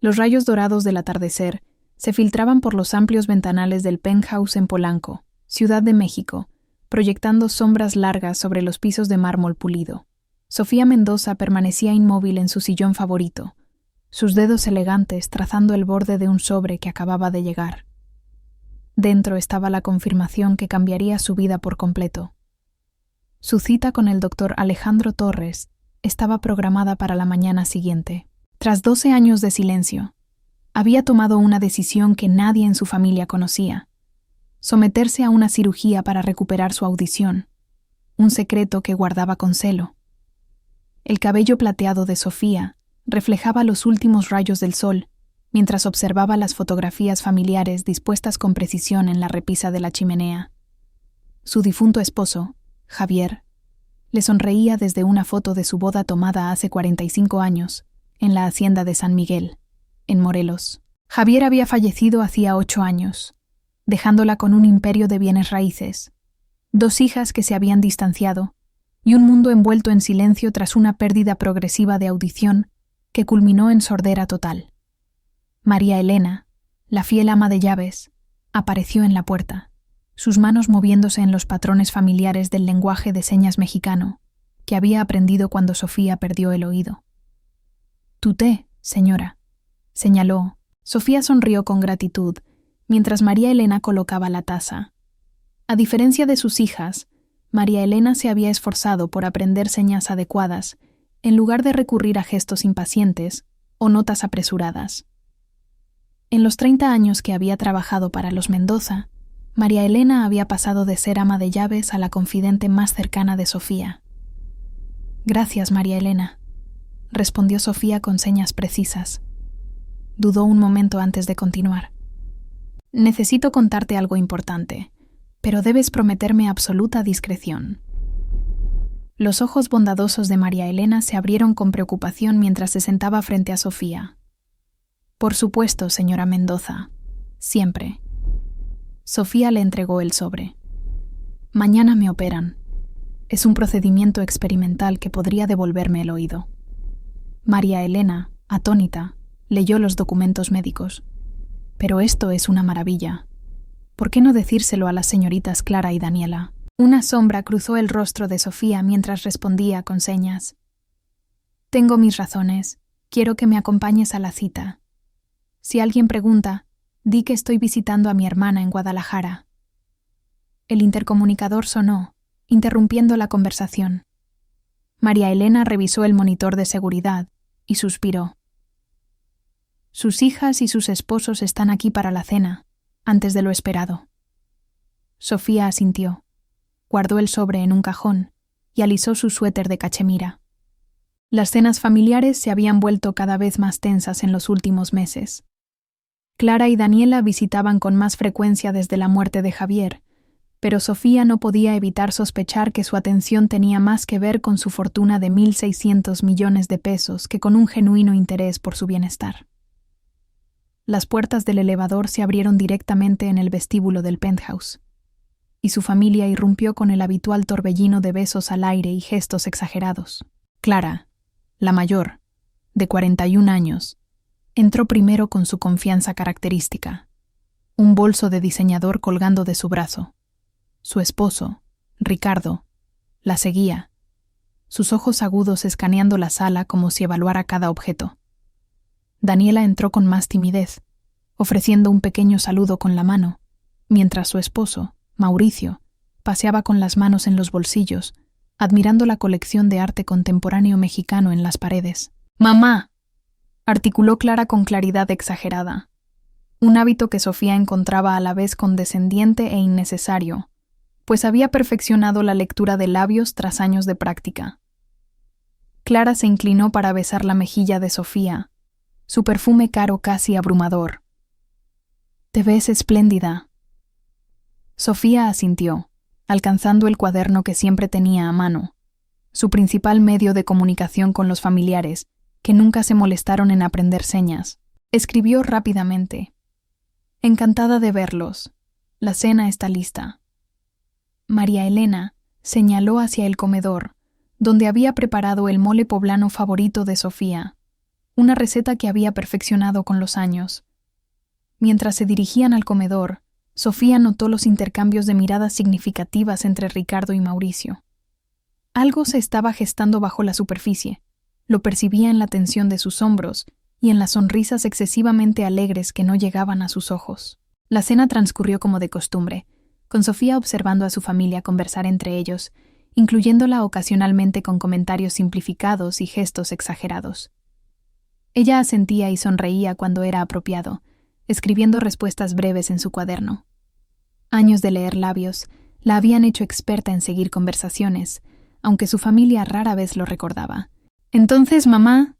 Los rayos dorados del atardecer se filtraban por los amplios ventanales del penthouse en Polanco, Ciudad de México, proyectando sombras largas sobre los pisos de mármol pulido. Sofía Mendoza permanecía inmóvil en su sillón favorito, sus dedos elegantes trazando el borde de un sobre que acababa de llegar. Dentro estaba la confirmación que cambiaría su vida por completo. Su cita con el doctor Alejandro Torres estaba programada para la mañana siguiente. Tras 12 años de silencio, había tomado una decisión que nadie en su familia conocía: someterse a una cirugía para recuperar su audición, un secreto que guardaba con celo. El cabello plateado de Sofía reflejaba los últimos rayos del sol mientras observaba las fotografías familiares dispuestas con precisión en la repisa de la chimenea. Su difunto esposo, Javier, le sonreía desde una foto de su boda tomada hace 45 años, en la hacienda de San Miguel, en Morelos. Javier había fallecido hacía 8 años, dejándola con un imperio de bienes raíces, 2 hijas que se habían distanciado y un mundo envuelto en silencio tras una pérdida progresiva de audición que culminó en sordera total. María Elena, la fiel ama de llaves, apareció en la puerta, sus manos moviéndose en los patrones familiares del lenguaje de señas mexicano, que había aprendido cuando Sofía perdió el oído. «Tu té, señora», señaló. Sofía sonrió con gratitud, mientras María Elena colocaba la taza. A diferencia de sus hijas, María Elena se había esforzado por aprender señas adecuadas, en lugar de recurrir a gestos impacientes o notas apresuradas. En los 30 años que había trabajado para los Mendoza, María Elena había pasado de ser ama de llaves a la confidente más cercana de Sofía. «Gracias, María Elena», respondió Sofía con señas precisas. Dudó un momento antes de continuar. «Necesito contarte algo importante, pero debes prometerme absoluta discreción». Los ojos bondadosos de María Elena se abrieron con preocupación mientras se sentaba frente a Sofía. «Por supuesto, señora Mendoza. Siempre». Sofía le entregó el sobre. «Mañana me operan. Es un procedimiento experimental que podría devolverme el oído». María Elena, atónita, leyó los documentos médicos. «Pero esto es una maravilla. ¿Por qué no decírselo a las señoritas Clara y Daniela?» Una sombra cruzó el rostro de Sofía mientras respondía con señas. «Tengo mis razones. Quiero que me acompañes a la cita. Si alguien pregunta, di que estoy visitando a mi hermana en Guadalajara». El intercomunicador sonó, interrumpiendo la conversación. María Elena revisó el monitor de seguridad y suspiró. «Sus hijas y sus esposos están aquí para la cena, antes de lo esperado». Sofía asintió, guardó el sobre en un cajón y alisó su suéter de cachemira. Las cenas familiares se habían vuelto cada vez más tensas en los últimos meses. Clara y Daniela visitaban con más frecuencia desde la muerte de Javier, pero Sofía no podía evitar sospechar que su atención tenía más que ver con su fortuna de 1.600 millones de pesos que con un genuino interés por su bienestar. Las puertas del elevador se abrieron directamente en el vestíbulo del penthouse, y su familia irrumpió con el habitual torbellino de besos al aire y gestos exagerados. Clara, la mayor, de 41 años, entró primero con su confianza característica, un bolso de diseñador colgando de su brazo. Su esposo, Ricardo, la seguía, sus ojos agudos escaneando la sala como si evaluara cada objeto. Daniela entró con más timidez, ofreciendo un pequeño saludo con la mano, mientras su esposo, Mauricio, paseaba con las manos en los bolsillos, admirando la colección de arte contemporáneo mexicano en las paredes. «¡Mamá!», articuló Clara con claridad exagerada, un hábito que Sofía encontraba a la vez condescendiente e innecesario, pues había perfeccionado la lectura de labios tras años de práctica. Clara se inclinó para besar la mejilla de Sofía, su perfume caro casi abrumador. «Te ves espléndida». Sofía asintió, alcanzando el cuaderno que siempre tenía a mano, su principal medio de comunicación con los familiares, que nunca se molestaron en aprender señas. Escribió rápidamente: «Encantada de verlos. La cena está lista». María Elena señaló hacia el comedor, donde había preparado el mole poblano favorito de Sofía, una receta que había perfeccionado con los años. Mientras se dirigían al comedor, Sofía notó los intercambios de miradas significativas entre Ricardo y Mauricio. Algo se estaba gestando bajo la superficie. Lo percibía en la tensión de sus hombros y en las sonrisas excesivamente alegres que no llegaban a sus ojos. La cena transcurrió como de costumbre, con Sofía observando a su familia conversar entre ellos, incluyéndola ocasionalmente con comentarios simplificados y gestos exagerados. Ella asentía y sonreía cuando era apropiado, escribiendo respuestas breves en su cuaderno. Años de leer labios la habían hecho experta en seguir conversaciones, aunque su familia rara vez lo recordaba. «Entonces, mamá»,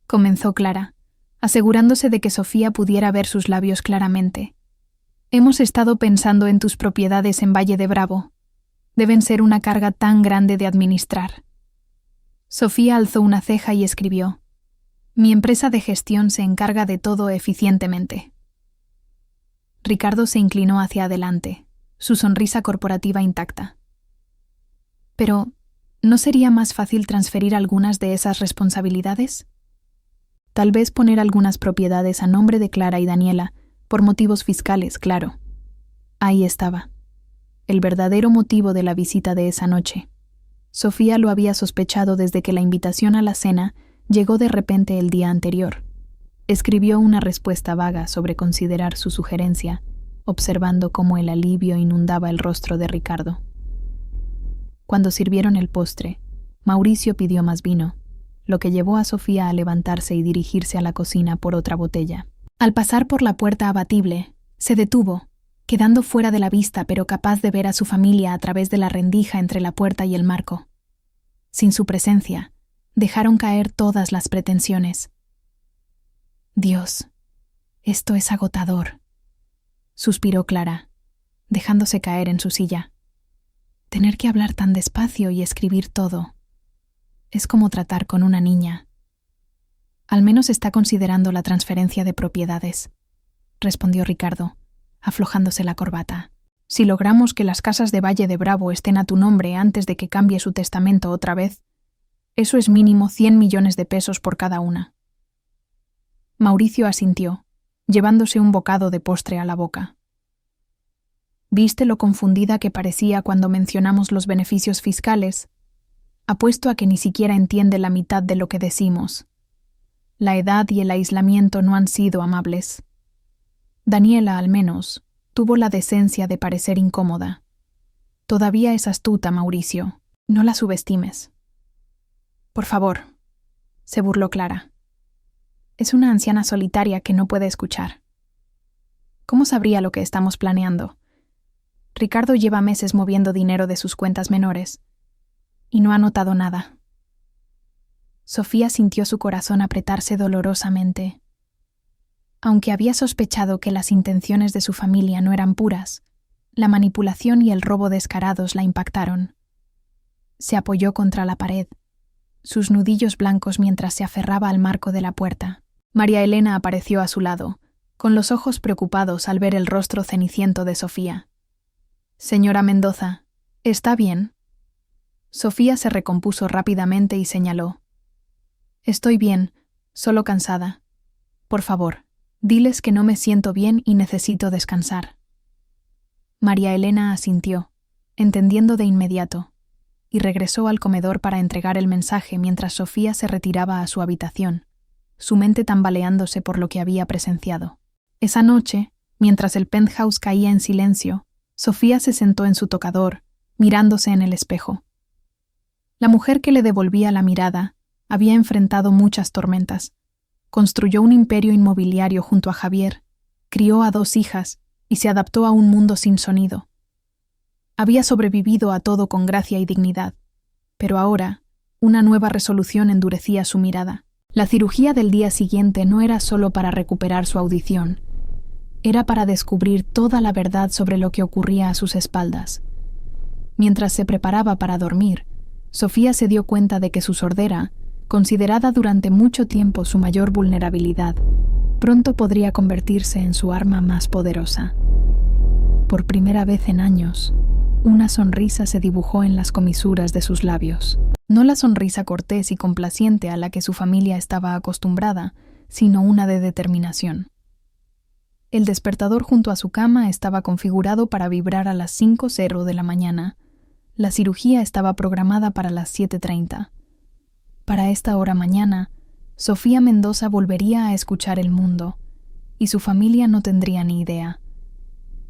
comenzó Clara, asegurándose de que Sofía pudiera ver sus labios claramente. «Hemos estado pensando en tus propiedades en Valle de Bravo. Deben ser una carga tan grande de administrar». Sofía alzó una ceja y escribió: «Mi empresa de gestión se encarga de todo eficientemente». Ricardo se inclinó hacia adelante, su sonrisa corporativa intacta. «Pero, ¿no sería más fácil transferir algunas de esas responsabilidades? Tal vez poner algunas propiedades a nombre de Clara y Daniela, por motivos fiscales, claro». Ahí estaba, el verdadero motivo de la visita de esa noche. Sofía lo había sospechado desde que la invitación a la cena llegó de repente el día anterior. Escribió una respuesta vaga sobre considerar su sugerencia, observando cómo el alivio inundaba el rostro de Ricardo. Cuando sirvieron el postre, Mauricio pidió más vino, lo que llevó a Sofía a levantarse y dirigirse a la cocina por otra botella. Al pasar por la puerta abatible, se detuvo, quedando fuera de la vista pero capaz de ver a su familia a través de la rendija entre la puerta y el marco. Sin su presencia, dejaron caer todas las pretensiones. «Dios, esto es agotador», suspiró Clara, dejándose caer en su silla. «Tener que hablar tan despacio y escribir todo. Es como tratar con una niña». «Al menos está considerando la transferencia de propiedades», respondió Ricardo, aflojándose la corbata. «Si logramos que las casas de Valle de Bravo estén a tu nombre antes de que cambie su testamento otra vez, eso es mínimo 100 millones de pesos por cada una». Mauricio asintió, llevándose un bocado de postre a la boca. «¿Viste lo confundida que parecía cuando mencionamos los beneficios fiscales? Apuesto a que ni siquiera entiende la mitad de lo que decimos. La edad y el aislamiento no han sido amables. Daniela, al menos, tuvo la decencia de parecer incómoda. Todavía es astuta, Mauricio. No la subestimes». «Por favor», se burló Clara. «Es una anciana solitaria que no puede escuchar. ¿Cómo sabría lo que estamos planeando? Ricardo lleva meses moviendo dinero de sus cuentas menores y no ha notado nada». Sofía sintió su corazón apretarse dolorosamente. Aunque había sospechado que las intenciones de su familia no eran puras, la manipulación y el robo descarados la impactaron. Se apoyó contra la pared, sus nudillos blancos mientras se aferraba al marco de la puerta. María Elena apareció a su lado, con los ojos preocupados al ver el rostro ceniciento de Sofía. «Señora Mendoza, ¿está bien?» Sofía se recompuso rápidamente y señaló: «Estoy bien, solo cansada. Por favor, diles que no me siento bien y necesito descansar». María Elena asintió, entendiendo de inmediato, y regresó al comedor para entregar el mensaje mientras Sofía se retiraba a su habitación, su mente tambaleándose por lo que había presenciado. Esa noche, mientras el penthouse caía en silencio, Sofía se sentó en su tocador, mirándose en el espejo. La mujer que le devolvía la mirada había enfrentado muchas tormentas. Construyó un imperio inmobiliario junto a Javier, crió a 2 hijas y se adaptó a un mundo sin sonido. Había sobrevivido a todo con gracia y dignidad, pero ahora una nueva resolución endurecía su mirada. La cirugía del día siguiente no era solo para recuperar su audición, era para descubrir toda la verdad sobre lo que ocurría a sus espaldas. Mientras se preparaba para dormir, Sofía se dio cuenta de que su sordera, considerada durante mucho tiempo su mayor vulnerabilidad, pronto podría convertirse en su arma más poderosa. Por primera vez en años, una sonrisa se dibujó en las comisuras de sus labios. No la sonrisa cortés y complaciente a la que su familia estaba acostumbrada, sino una de determinación. El despertador junto a su cama estaba configurado para vibrar a las 5:00 de la mañana. La cirugía estaba programada para las 7:30. Para esta hora mañana, Sofía Mendoza volvería a escuchar el mundo, y su familia no tendría ni idea.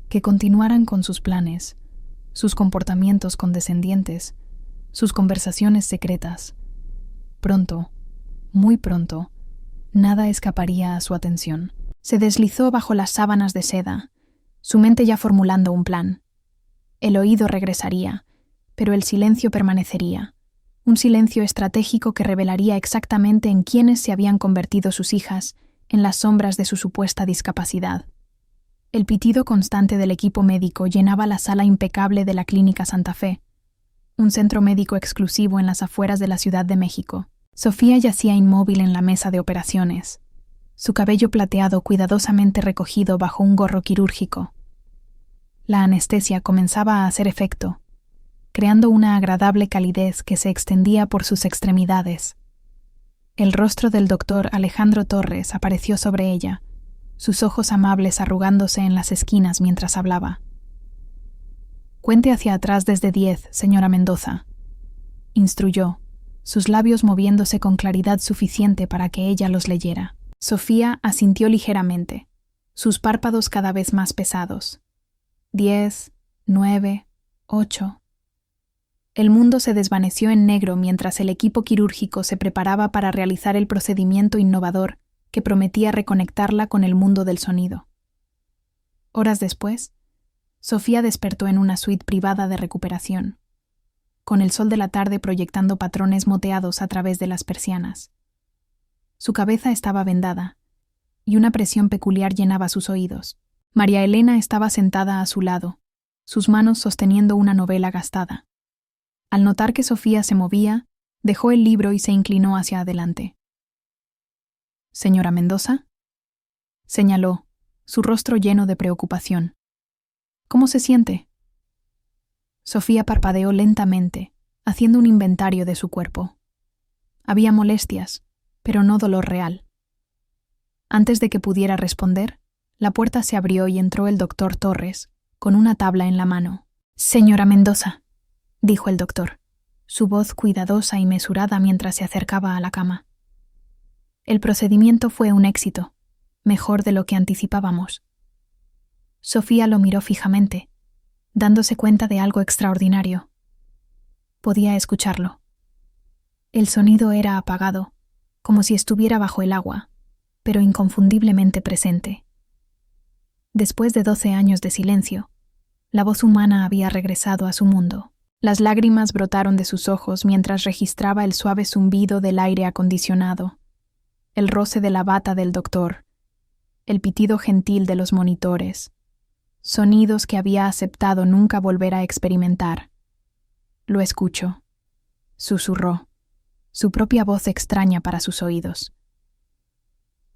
Que continuaran con sus planes, sus comportamientos condescendientes, sus conversaciones secretas. Pronto, muy pronto, nada escaparía a su atención. Se deslizó bajo las sábanas de seda, su mente ya formulando un plan. El oído regresaría, pero el silencio permanecería. Un silencio estratégico que revelaría exactamente en quiénes se habían convertido sus hijas en las sombras de su supuesta discapacidad. El pitido constante del equipo médico llenaba la sala impecable de la Clínica Santa Fe, un centro médico exclusivo en las afueras de la Ciudad de México. Sofía yacía inmóvil en la mesa de operaciones, su cabello plateado cuidadosamente recogido bajo un gorro quirúrgico. La anestesia comenzaba a hacer efecto, creando una agradable calidez que se extendía por sus extremidades. El rostro del doctor Alejandro Torres apareció sobre ella, sus ojos amables arrugándose en las esquinas mientras hablaba. «Cuente hacia atrás desde 10, señora Mendoza», instruyó, sus labios moviéndose con claridad suficiente para que ella los leyera. Sofía asintió ligeramente, sus párpados cada vez más pesados. 10, 9, 8. El mundo se desvaneció en negro mientras el equipo quirúrgico se preparaba para realizar el procedimiento innovador que prometía reconectarla con el mundo del sonido. Horas después, Sofía despertó en una suite privada de recuperación, con el sol de la tarde proyectando patrones moteados a través de las persianas. Su cabeza estaba vendada, y una presión peculiar llenaba sus oídos. María Elena estaba sentada a su lado, sus manos sosteniendo una novela gastada. Al notar que Sofía se movía, dejó el libro y se inclinó hacia adelante. «¿Señora Mendoza?», señaló, su rostro lleno de preocupación. «¿Cómo se siente?». Sofía parpadeó lentamente, haciendo un inventario de su cuerpo. Había molestias, pero no dolor real. Antes de que pudiera responder, la puerta se abrió y entró el doctor Torres, con una tabla en la mano. «Señora Mendoza», dijo el doctor, su voz cuidadosa y mesurada mientras se acercaba a la cama. «El procedimiento fue un éxito, mejor de lo que anticipábamos». Sofía lo miró fijamente, dándose cuenta de algo extraordinario. Podía escucharlo. El sonido era apagado, como si estuviera bajo el agua, pero inconfundiblemente presente. Después de 12 años de silencio, la voz humana había regresado a su mundo. Las lágrimas brotaron de sus ojos mientras registraba el suave zumbido del aire acondicionado, el roce de la bata del doctor, el pitido gentil de los monitores, sonidos que había aceptado nunca volver a experimentar. «Lo escucho», susurró, su propia voz extraña para sus oídos.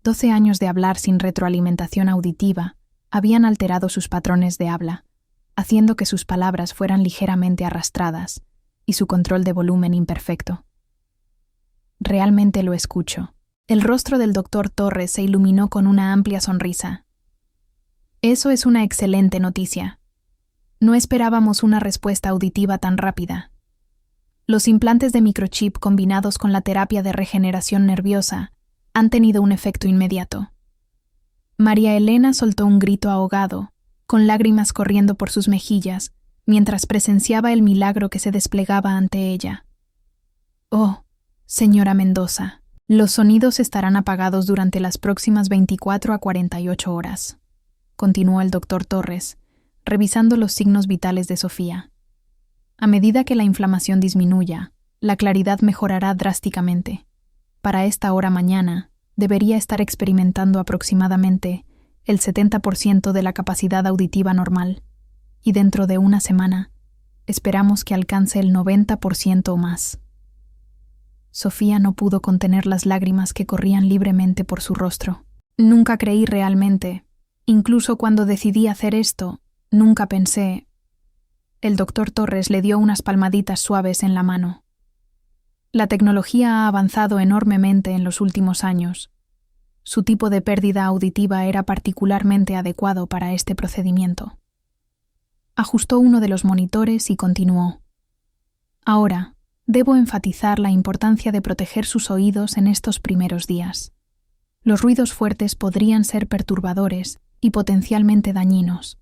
12 años de hablar sin retroalimentación auditiva habían alterado sus patrones de habla, haciendo que sus palabras fueran ligeramente arrastradas y su control de volumen imperfecto. «Realmente lo escucho». El rostro del doctor Torres se iluminó con una amplia sonrisa. «Eso es una excelente noticia. No esperábamos una respuesta auditiva tan rápida. Los implantes de microchip combinados con la terapia de regeneración nerviosa han tenido un efecto inmediato». María Elena soltó un grito ahogado, con lágrimas corriendo por sus mejillas, mientras presenciaba el milagro que se desplegaba ante ella. «Oh, señora Mendoza, los sonidos estarán apagados durante las próximas 24 a 48 horas», continuó el doctor Torres, revisando los signos vitales de Sofía. «A medida que la inflamación disminuya, la claridad mejorará drásticamente. Para esta hora mañana, debería estar experimentando aproximadamente el 70% de la capacidad auditiva normal, y dentro de una semana, esperamos que alcance el 90% o más». Sofía no pudo contener las lágrimas que corrían libremente por su rostro. «Nunca creí realmente, incluso cuando decidí hacer esto, nunca pensé». El doctor Torres le dio unas palmaditas suaves en la mano. La tecnología ha avanzado enormemente en los últimos años. Su tipo de pérdida auditiva era particularmente adecuado para este procedimiento. Ajustó uno de los monitores y continuó. Ahora, debo enfatizar la importancia de proteger sus oídos en estos primeros días. Los ruidos fuertes podrían ser perturbadores y potencialmente dañinos.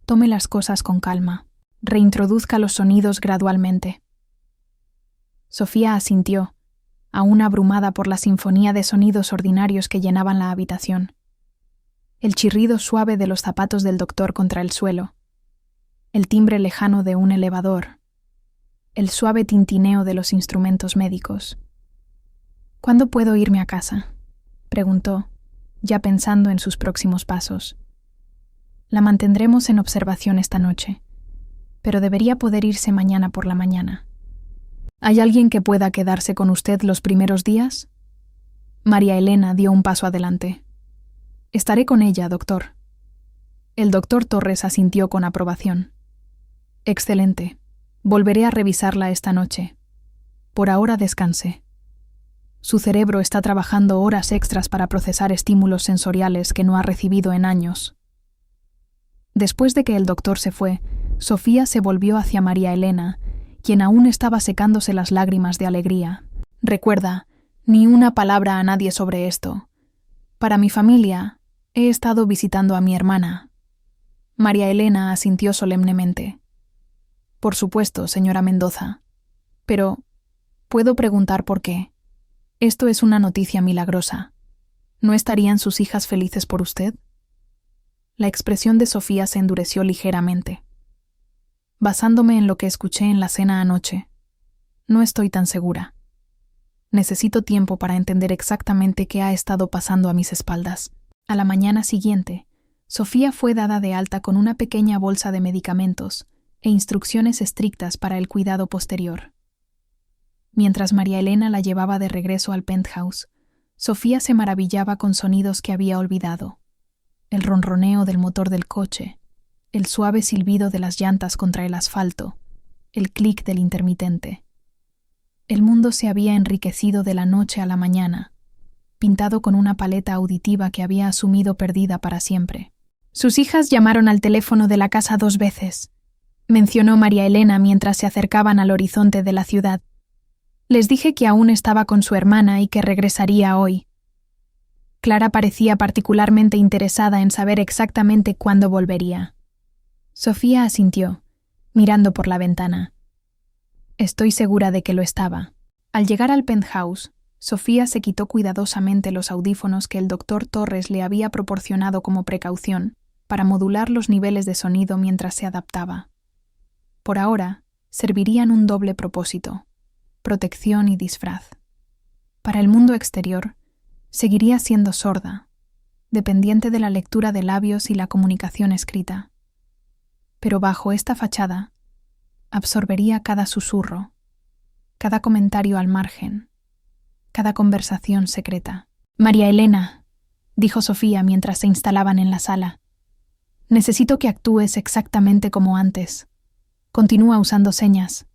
Tome las cosas con calma. Reintroduzca los sonidos gradualmente. Sofía asintió, aún abrumada por la sinfonía de sonidos ordinarios que llenaban la habitación. El chirrido suave de los zapatos del doctor contra el suelo, el timbre lejano de un elevador, el suave tintineo de los instrumentos médicos. ¿Cuándo puedo irme a casa?, preguntó, ya pensando en sus próximos pasos. La mantendremos en observación esta noche, pero debería poder irse mañana por la mañana. ¿Hay alguien que pueda quedarse con usted los primeros días? María Elena dio un paso adelante. Estaré con ella, doctor. El doctor Torres asintió con aprobación. Excelente. Volveré a revisarla esta noche. Por ahora descanse. Su cerebro está trabajando horas extras para procesar estímulos sensoriales que no ha recibido en años. Después de que el doctor se fue, Sofía se volvió hacia María Elena, quien aún estaba secándose las lágrimas de alegría. Recuerda, ni una palabra a nadie sobre esto. Para mi familia, he estado visitando a mi hermana. María Elena asintió solemnemente. Por supuesto, señora Mendoza. Pero, ¿puedo preguntar por qué? Esto es una noticia milagrosa. ¿No estarían sus hijas felices por usted? La expresión de Sofía se endureció ligeramente. Basándome en lo que escuché en la cena anoche, no estoy tan segura. Necesito tiempo para entender exactamente qué ha estado pasando a mis espaldas. A la mañana siguiente, Sofía fue dada de alta con una pequeña bolsa de medicamentos e instrucciones estrictas para el cuidado posterior. Mientras María Elena la llevaba de regreso al penthouse, Sofía se maravillaba con sonidos que había olvidado. El ronroneo del motor del coche, el suave silbido de las llantas contra el asfalto, el clic del intermitente. El mundo se había enriquecido de la noche a la mañana, pintado con una paleta auditiva que había asumido perdida para siempre. Sus hijas llamaron al teléfono de la casa 2 veces, mencionó María Elena mientras se acercaban al horizonte de la ciudad. Les dije que aún estaba con su hermana y que regresaría hoy. Clara parecía particularmente interesada en saber exactamente cuándo volvería. Sofía asintió, mirando por la ventana. Estoy segura de que lo estaba. Al llegar al penthouse, Sofía se quitó cuidadosamente los audífonos que el doctor Torres le había proporcionado como precaución para modular los niveles de sonido mientras se adaptaba. Por ahora, servirían un doble propósito: protección y disfraz. Para el mundo exterior, seguiría siendo sorda, dependiente de la lectura de labios y la comunicación escrita. Pero bajo esta fachada, absorbería cada susurro, cada comentario al margen, cada conversación secreta. María Elena, dijo Sofía mientras se instalaban en la sala, necesito que actúes exactamente como antes. Continúa usando señas.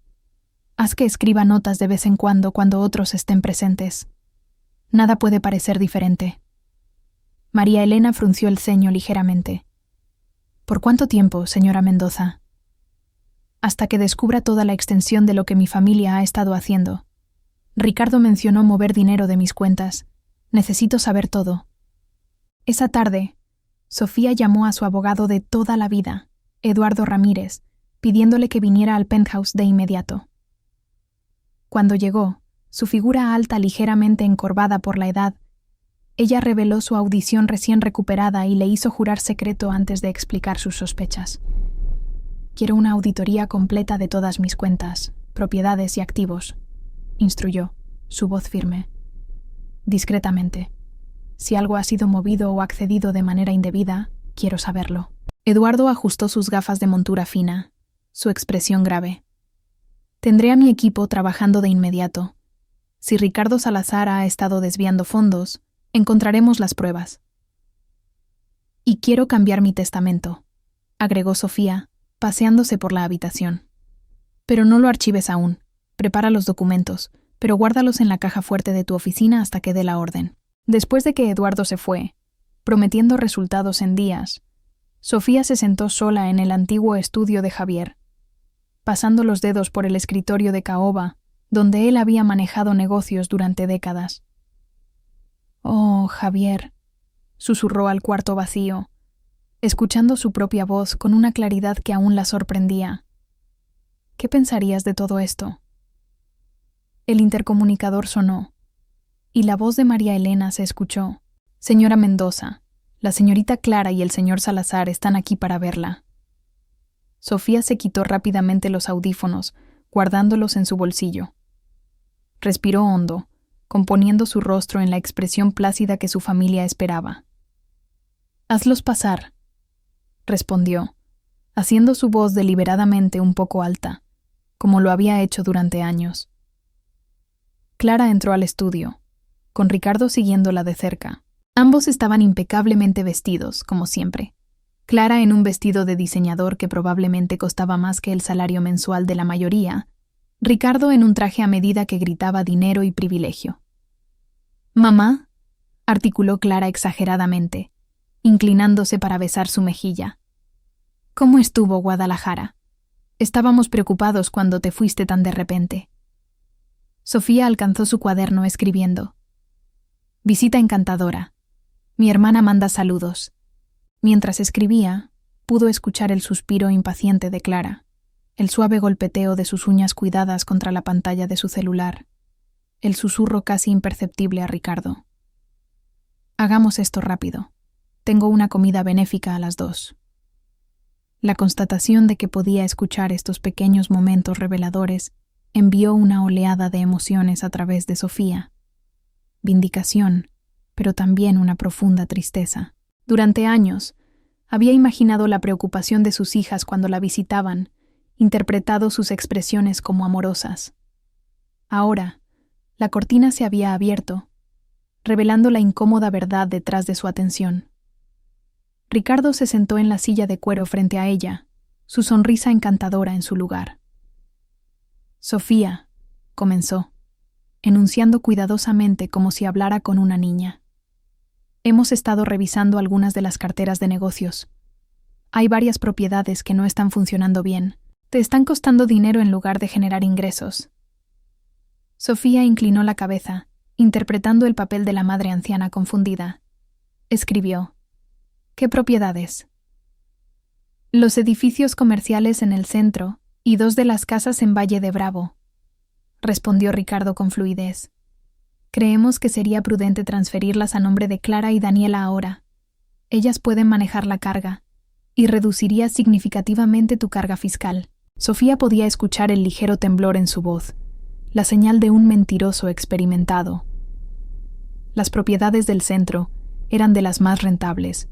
Haz que escriba notas de vez en cuando otros estén presentes. Nada puede parecer diferente. María Elena frunció el ceño ligeramente. ¿Por cuánto tiempo, señora Mendoza? Hasta que descubra toda la extensión de lo que mi familia ha estado haciendo. Ricardo mencionó mover dinero de mis cuentas. Necesito saber todo. Esa tarde, Sofía llamó a su abogado de toda la vida, Eduardo Ramírez, pidiéndole que viniera al penthouse de inmediato. Cuando llegó, su figura alta ligeramente encorvada por la edad, ella reveló su audición recién recuperada y le hizo jurar secreto antes de explicar sus sospechas. Quiero una auditoría completa de todas mis cuentas, propiedades y activos, instruyó, su voz firme. Discretamente. Si algo ha sido movido o accedido de manera indebida, quiero saberlo. Eduardo ajustó sus gafas de montura fina, su expresión grave. Tendré a mi equipo trabajando de inmediato. Si Ricardo Salazar ha estado desviando fondos, encontraremos las pruebas. Y quiero cambiar mi testamento, agregó Sofía, paseándose por la habitación. Pero no lo archives aún. Prepara los documentos. pero guárdalos en la caja fuerte de tu oficina hasta que dé la orden. Después de que Eduardo se fue, prometiendo resultados en días, Sofía se sentó sola en el antiguo estudio de Javier, pasando los dedos por el escritorio de caoba, donde él había manejado negocios durante décadas. «Oh, Javier», susurró al cuarto vacío, escuchando su propia voz con una claridad que aún la sorprendía. «¿Qué pensarías de todo esto?». El intercomunicador sonó, y la voz de María Elena se escuchó. «Señora Mendoza, la señorita Clara y el señor Salazar están aquí para verla». Sofía se quitó rápidamente los audífonos, guardándolos en su bolsillo. Respiró hondo, componiendo su rostro en la expresión plácida que su familia esperaba. «Hazlos pasar», respondió, haciendo su voz deliberadamente un poco alta, como lo había hecho durante años. Clara entró al estudio, con Ricardo siguiéndola de cerca. Ambos estaban impecablemente vestidos, como siempre. Clara en un vestido de diseñador que probablemente costaba más que el salario mensual de la mayoría, Ricardo en un traje a medida que gritaba dinero y privilegio. «Mamá», articuló Clara exageradamente, inclinándose para besar su mejilla. «¿Cómo estuvo Guadalajara? Estábamos preocupados cuando te fuiste tan de repente». Sofía alcanzó su cuaderno escribiendo: «Visita encantadora. Mi hermana manda saludos». Mientras escribía, pudo escuchar el suspiro impaciente de Clara, el suave golpeteo de sus uñas cuidadas contra la pantalla de su celular, el susurro casi imperceptible a Ricardo: «Hagamos esto rápido. Tengo una comida benéfica a las 2». La constatación de que podía escuchar estos pequeños momentos reveladores envió una oleada de emociones a través de Sofía. Vindicación, pero también una profunda tristeza. Durante años, había imaginado la preocupación de sus hijas cuando la visitaban, interpretado sus expresiones como amorosas. Ahora, la cortina se había abierto, revelando la incómoda verdad detrás de su atención. Ricardo se sentó en la silla de cuero frente a ella, su sonrisa encantadora en su lugar. «Sofía», comenzó, enunciando cuidadosamente como si hablara con una niña. «Hemos estado revisando algunas de las carteras de negocios. Hay varias propiedades que no están funcionando bien. Te están costando dinero en lugar de generar ingresos». Sofía inclinó la cabeza, interpretando el papel de la madre anciana confundida. Escribió: «¿Qué propiedades?». «Los edificios comerciales en el centro y 2 de las casas en Valle de Bravo», respondió Ricardo con fluidez. «Creemos que sería prudente transferirlas a nombre de Clara y Daniela ahora. Ellas pueden manejar la carga, y reduciría significativamente tu carga fiscal». Sofía podía escuchar el ligero temblor en su voz, la señal de un mentiroso experimentado. Las propiedades del centro eran de las más rentables,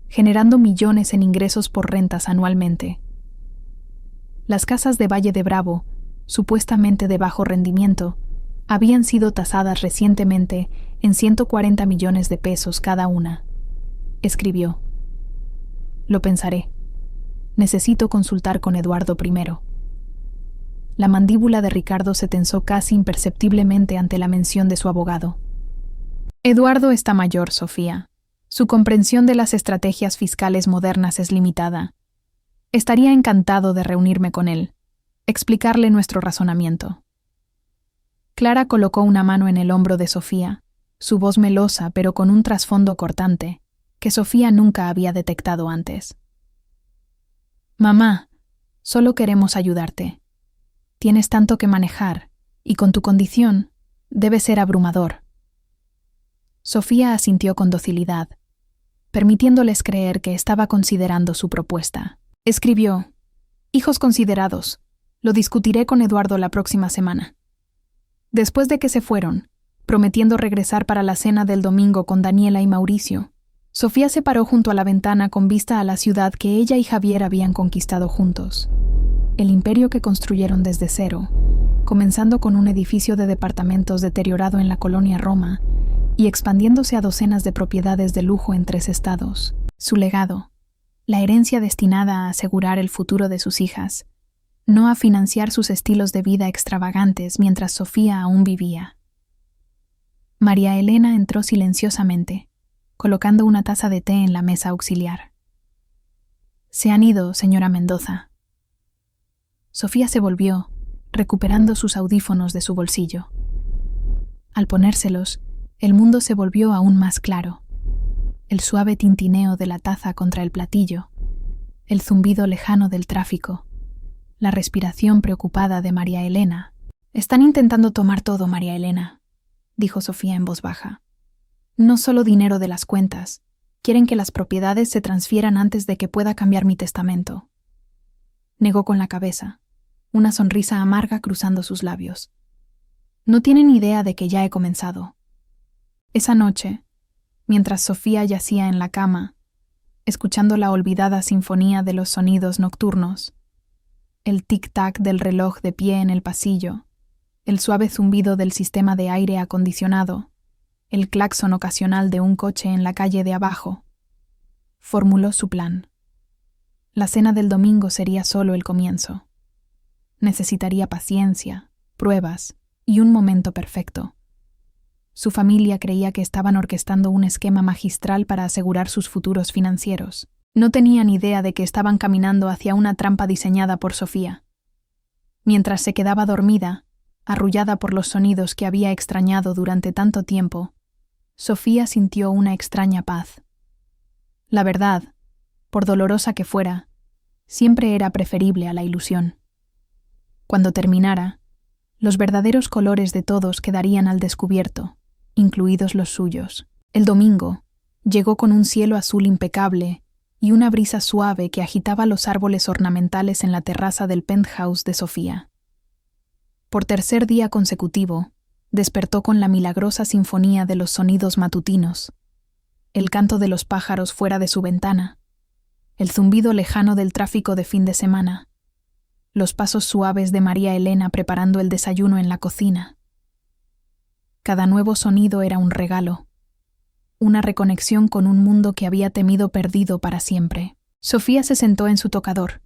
generando millones en ingresos por rentas anualmente. Las casas de Valle de Bravo, supuestamente de bajo rendimiento, habían sido tasadas recientemente en 140 millones de pesos cada una. Escribió: «Lo pensaré. Necesito consultar con Eduardo primero». La mandíbula de Ricardo se tensó casi imperceptiblemente ante la mención de su abogado. «Eduardo está mayor, Sofía. Su comprensión de las estrategias fiscales modernas es limitada. Estaría encantado de reunirme con él, explicarle nuestro razonamiento». Clara colocó una mano en el hombro de Sofía, su voz melosa pero con un trasfondo cortante, que Sofía nunca había detectado antes. «Mamá, solo queremos ayudarte. Tienes tanto que manejar, y con tu condición, debe ser abrumador». Sofía asintió con docilidad, permitiéndoles creer que estaba considerando su propuesta. Escribió: «Hijos considerados, lo discutiré con Eduardo la próxima semana». Después de que se fueron, prometiendo regresar para la cena del domingo con Daniela y Mauricio, Sofía se paró junto a la ventana con vista a la ciudad que ella y Javier habían conquistado juntos, el imperio que construyeron desde cero, comenzando con un edificio de departamentos deteriorado en la colonia Roma y expandiéndose a docenas de propiedades de lujo en 3 estados. Su legado, la herencia destinada a asegurar el futuro de sus hijas, no a financiar sus estilos de vida extravagantes mientras Sofía aún vivía. María Elena entró silenciosamente, colocando una taza de té en la mesa auxiliar. «Se han ido, señora Mendoza». Sofía se volvió, recuperando sus audífonos de su bolsillo. Al ponérselos, el mundo se volvió aún más claro. El suave tintineo de la taza contra el platillo, el zumbido lejano del tráfico, la respiración preocupada de María Elena. «Están intentando tomar todo, María Elena», dijo Sofía en voz baja. «No solo dinero de las cuentas. Quieren que las propiedades se transfieran antes de que pueda cambiar mi testamento». Negó con la cabeza, una sonrisa amarga cruzando sus labios. «No tienen idea de que ya he comenzado». Esa noche, mientras Sofía yacía en la cama, escuchando la olvidada sinfonía de los sonidos nocturnos, el tic-tac del reloj de pie en el pasillo, el suave zumbido del sistema de aire acondicionado, el claxon ocasional de un coche en la calle de abajo, formuló su plan. La cena del domingo sería solo el comienzo. Necesitaría paciencia, pruebas y un momento perfecto. Su familia creía que estaban orquestando un esquema magistral para asegurar sus futuros financieros. No tenían idea de que estaban caminando hacia una trampa diseñada por Sofía. Mientras se quedaba dormida, arrullada por los sonidos que había extrañado durante tanto tiempo, Sofía sintió una extraña paz. La verdad, por dolorosa que fuera, siempre era preferible a la ilusión. Cuando terminara, los verdaderos colores de todos quedarían al descubierto, incluidos los suyos. El domingo llegó con un cielo azul impecable y una brisa suave que agitaba los árboles ornamentales en la terraza del penthouse de Sofía. Por tercer día consecutivo, despertó con la milagrosa sinfonía de los sonidos matutinos, el canto de los pájaros fuera de su ventana, el zumbido lejano del tráfico de fin de semana, los pasos suaves de María Elena preparando el desayuno en la cocina. Cada nuevo sonido era un regalo, una reconexión con un mundo que había temido perdido para siempre. Sofía se sentó en su tocador,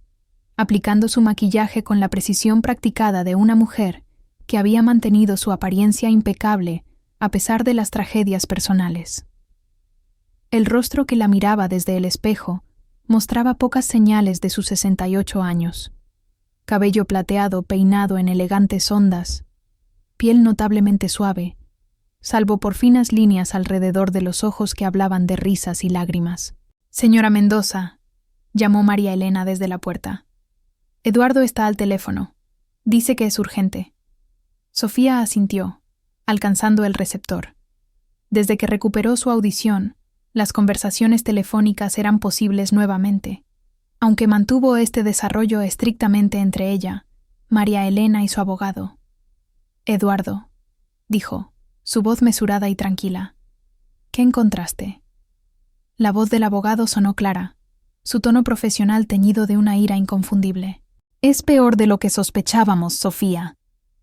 aplicando su maquillaje con la precisión practicada de una mujer que había mantenido su apariencia impecable a pesar de las tragedias personales. El rostro que la miraba desde el espejo mostraba pocas señales de sus 68 años. Cabello plateado peinado en elegantes ondas, piel notablemente suave, salvo por finas líneas alrededor de los ojos que hablaban de risas y lágrimas. «Señora Mendoza», llamó María Elena desde la puerta. «Eduardo está al teléfono. Dice que es urgente». Sofía asintió, alcanzando el receptor. Desde que recuperó su audición, las conversaciones telefónicas eran posibles nuevamente, aunque mantuvo este desarrollo estrictamente entre ella, María Elena y su abogado. «Eduardo», dijo, su voz mesurada y tranquila. «¿Qué encontraste?» La voz del abogado sonó clara, su tono profesional teñido de una ira inconfundible. «Es peor de lo que sospechábamos, Sofía.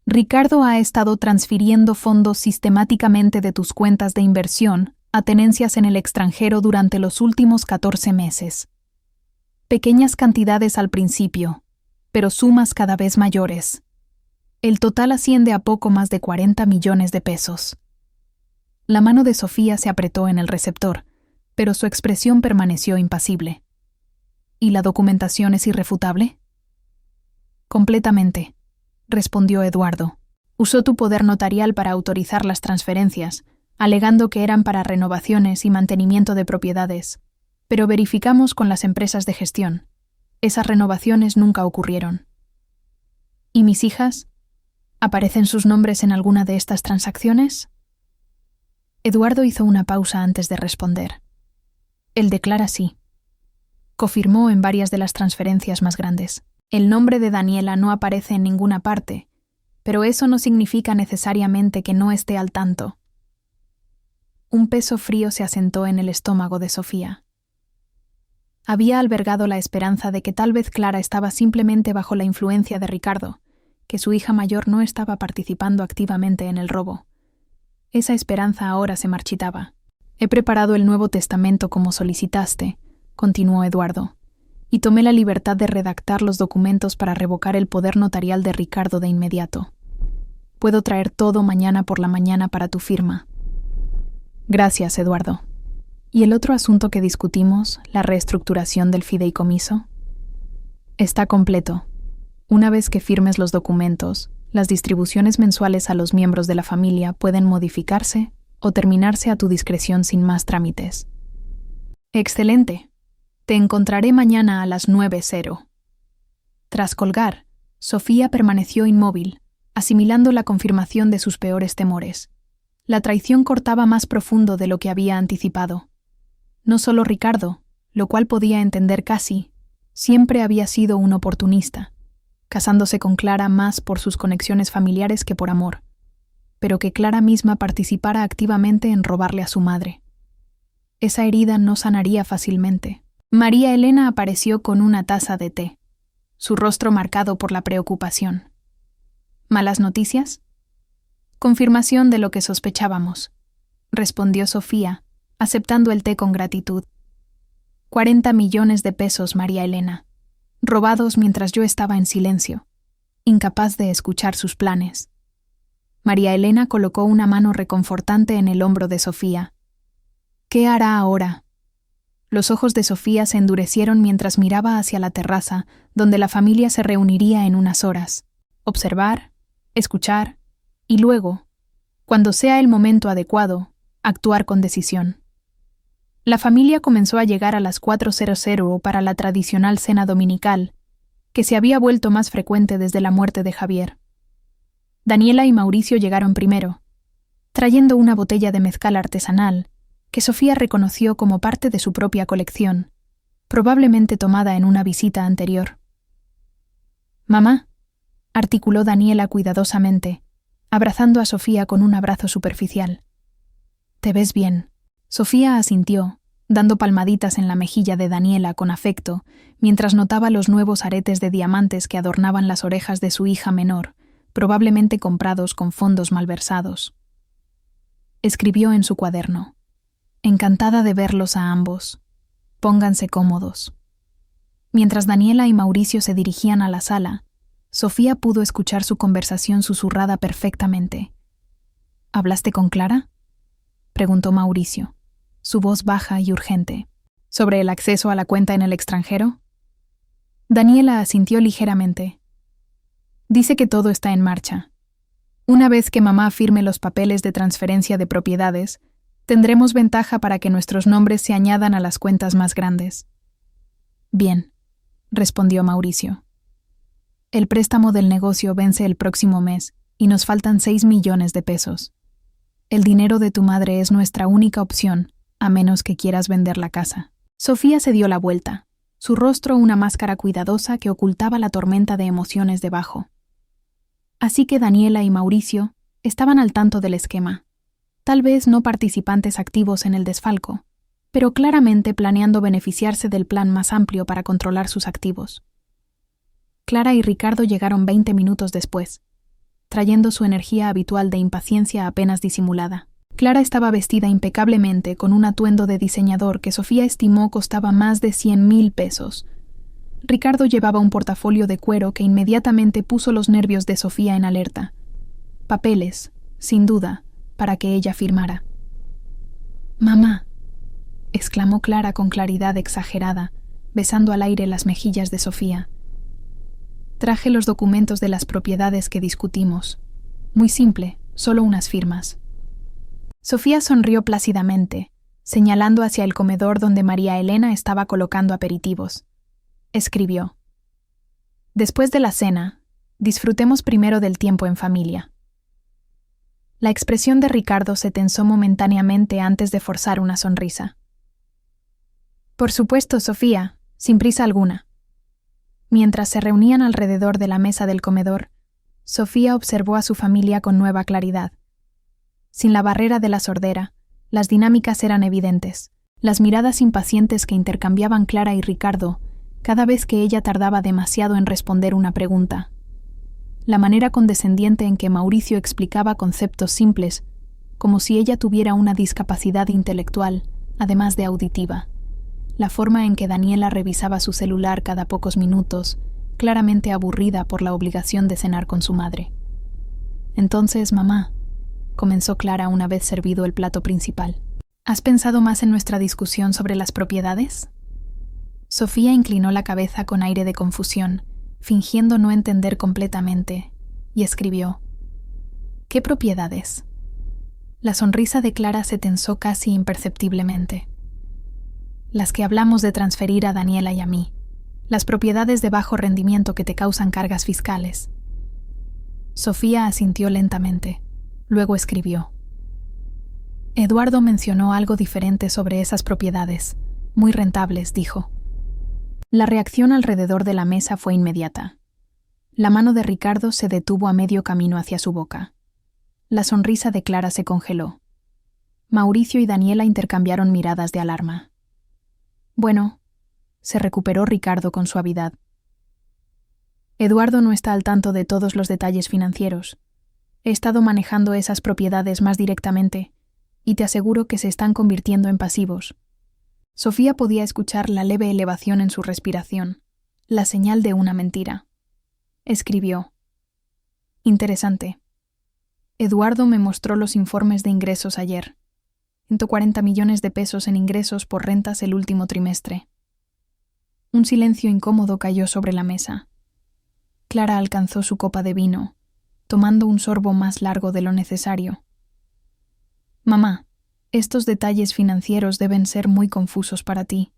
Ricardo ha estado transfiriendo fondos sistemáticamente de tus cuentas de inversión a tenencias en el extranjero durante los últimos 14 meses. Pequeñas cantidades al principio, pero sumas cada vez mayores. El total asciende a poco más de 40 millones de pesos». La mano de Sofía se apretó en el receptor, pero su expresión permaneció impasible. «¿Y la documentación es irrefutable?» «Completamente», respondió Eduardo. «Usó tu poder notarial para autorizar las transferencias, alegando que eran para renovaciones y mantenimiento de propiedades, pero verificamos con las empresas de gestión. Esas renovaciones nunca ocurrieron». «¿Y mis hijas? ¿Aparecen sus nombres en alguna de estas transacciones?» Eduardo hizo una pausa antes de responder. «Él declara sí. Confirmó en varias de las transferencias más grandes. El nombre de Daniela no aparece en ninguna parte, pero eso no significa necesariamente que no esté al tanto». Un peso frío se asentó en el estómago de Sofía. Había albergado la esperanza de que tal vez Clara estaba simplemente bajo la influencia de Ricardo, que su hija mayor no estaba participando activamente en el robo. Esa esperanza ahora se marchitaba. «He preparado el Nuevo Testamento como solicitaste», continuó Eduardo, y tomé la libertad de redactar los documentos para revocar el poder notarial de Ricardo de inmediato. Puedo traer todo mañana por la mañana para tu firma. Gracias, Eduardo. ¿Y el otro asunto que discutimos, la reestructuración del fideicomiso? Está completo. Una vez que firmes los documentos, las distribuciones mensuales a los miembros de la familia pueden modificarse o terminarse a tu discreción sin más trámites. Excelente. Te encontraré mañana a las 9:00. Tras colgar, Sofía permaneció inmóvil, asimilando la confirmación de sus peores temores. La traición cortaba más profundo de lo que había anticipado. No solo Ricardo, lo cual podía entender casi, siempre había sido un oportunista, casándose con Clara más por sus conexiones familiares que por amor, pero que Clara misma participara activamente en robarle a su madre. Esa herida no sanaría fácilmente. María Elena apareció con una taza de té, su rostro marcado por la preocupación. ¿Malas noticias? Confirmación de lo que sospechábamos, respondió Sofía, aceptando el té con gratitud. 40 millones de pesos, María Elena, robados mientras yo estaba en silencio, incapaz de escuchar sus planes. María Elena colocó una mano reconfortante en el hombro de Sofía. ¿Qué hará ahora? Los ojos de Sofía se endurecieron mientras miraba hacia la terraza, donde la familia se reuniría en unas horas. Observar, escuchar, y luego, cuando sea el momento adecuado, actuar con decisión. La familia comenzó a llegar a las 4:00 para la tradicional cena dominical, que se había vuelto más frecuente desde la muerte de Javier. Daniela y Mauricio llegaron primero, trayendo una botella de mezcal artesanal, que Sofía reconoció como parte de su propia colección, probablemente tomada en una visita anterior. «Mamá», articuló Daniela cuidadosamente, abrazando a Sofía con un abrazo superficial. «Te ves bien». Sofía asintió, dando palmaditas en la mejilla de Daniela con afecto, mientras notaba los nuevos aretes de diamantes que adornaban las orejas de su hija menor, probablemente comprados con fondos malversados. Escribió en su cuaderno: «Encantada de verlos a ambos. Pónganse cómodos». Mientras Daniela y Mauricio se dirigían a la sala, Sofía pudo escuchar su conversación susurrada perfectamente. «¿Hablaste con Clara?», preguntó Mauricio, su voz baja y urgente. «¿Sobre el acceso a la cuenta en el extranjero?». Daniela asintió ligeramente. «Dice que todo está en marcha. Una vez que mamá firme los papeles de transferencia de propiedades, tendremos ventaja para que nuestros nombres se añadan a las cuentas más grandes». «Bien», respondió Mauricio. «El préstamo del negocio vence el próximo mes y nos faltan 6 millones de pesos. El dinero de tu madre es nuestra única opción, a menos que quieras vender la casa». Sofía se dio la vuelta, su rostro una máscara cuidadosa que ocultaba la tormenta de emociones debajo. Así que Daniela y Mauricio estaban al tanto del esquema. Tal vez no participantes activos en el desfalco, pero claramente planeando beneficiarse del plan más amplio para controlar sus activos. Clara y Ricardo llegaron 20 minutos después, trayendo su energía habitual de impaciencia apenas disimulada. Clara estaba vestida impecablemente con un atuendo de diseñador que Sofía estimó costaba más de 100,000 pesos. Ricardo llevaba un portafolio de cuero que inmediatamente puso los nervios de Sofía en alerta. Papeles, sin duda, para que ella firmara. «Mamá», exclamó Clara con claridad exagerada, besando al aire las mejillas de Sofía. «Traje los documentos de las propiedades que discutimos. Muy simple, solo unas firmas». Sofía sonrió plácidamente, señalando hacia el comedor donde María Elena estaba colocando aperitivos. Escribió: «Después de la cena, disfrutemos primero del tiempo en familia». La expresión de Ricardo se tensó momentáneamente antes de forzar una sonrisa. «Por supuesto, Sofía, sin prisa alguna». Mientras se reunían alrededor de la mesa del comedor, Sofía observó a su familia con nueva claridad. Sin la barrera de la sordera, las dinámicas eran evidentes. Las miradas impacientes que intercambiaban Clara y Ricardo cada vez que ella tardaba demasiado en responder una pregunta. La manera condescendiente en que Mauricio explicaba conceptos simples, como si ella tuviera una discapacidad intelectual, además de auditiva. la forma en que Daniela revisaba su celular cada pocos minutos, claramente aburrida por la obligación de cenar con su madre. «Entonces, mamá», comenzó Clara una vez servido el plato principal, «¿has pensado más en nuestra discusión sobre las propiedades?» Sofía inclinó la cabeza con aire de confusión, fingiendo no entender completamente, y escribió: «¿Qué propiedades?». La sonrisa de Clara se tensó casi imperceptiblemente. «Las que hablamos de transferir a Daniela y a mí, las propiedades de bajo rendimiento que te causan cargas fiscales». Sofía asintió lentamente. Luego escribió: «Eduardo mencionó algo diferente sobre esas propiedades. Muy rentables», dijo. La reacción alrededor de la mesa fue inmediata. La mano de Ricardo se detuvo a medio camino hacia su boca. La sonrisa de Clara se congeló. Mauricio y Daniela intercambiaron miradas de alarma. «Bueno», se recuperó Ricardo con suavidad. «Eduardo no está al tanto de todos los detalles financieros. He estado manejando esas propiedades más directamente, y te aseguro que se están convirtiendo en pasivos». Sofía podía escuchar la leve elevación en su respiración, la señal de una mentira. Escribió: «Interesante. Eduardo me mostró los informes de ingresos ayer. 140 millones de pesos en ingresos por rentas el último trimestre». Un silencio incómodo cayó sobre la mesa. Clara alcanzó su copa de vino, tomando un sorbo más largo de lo necesario. «Mamá, estos detalles financieros deben ser muy confusos para ti.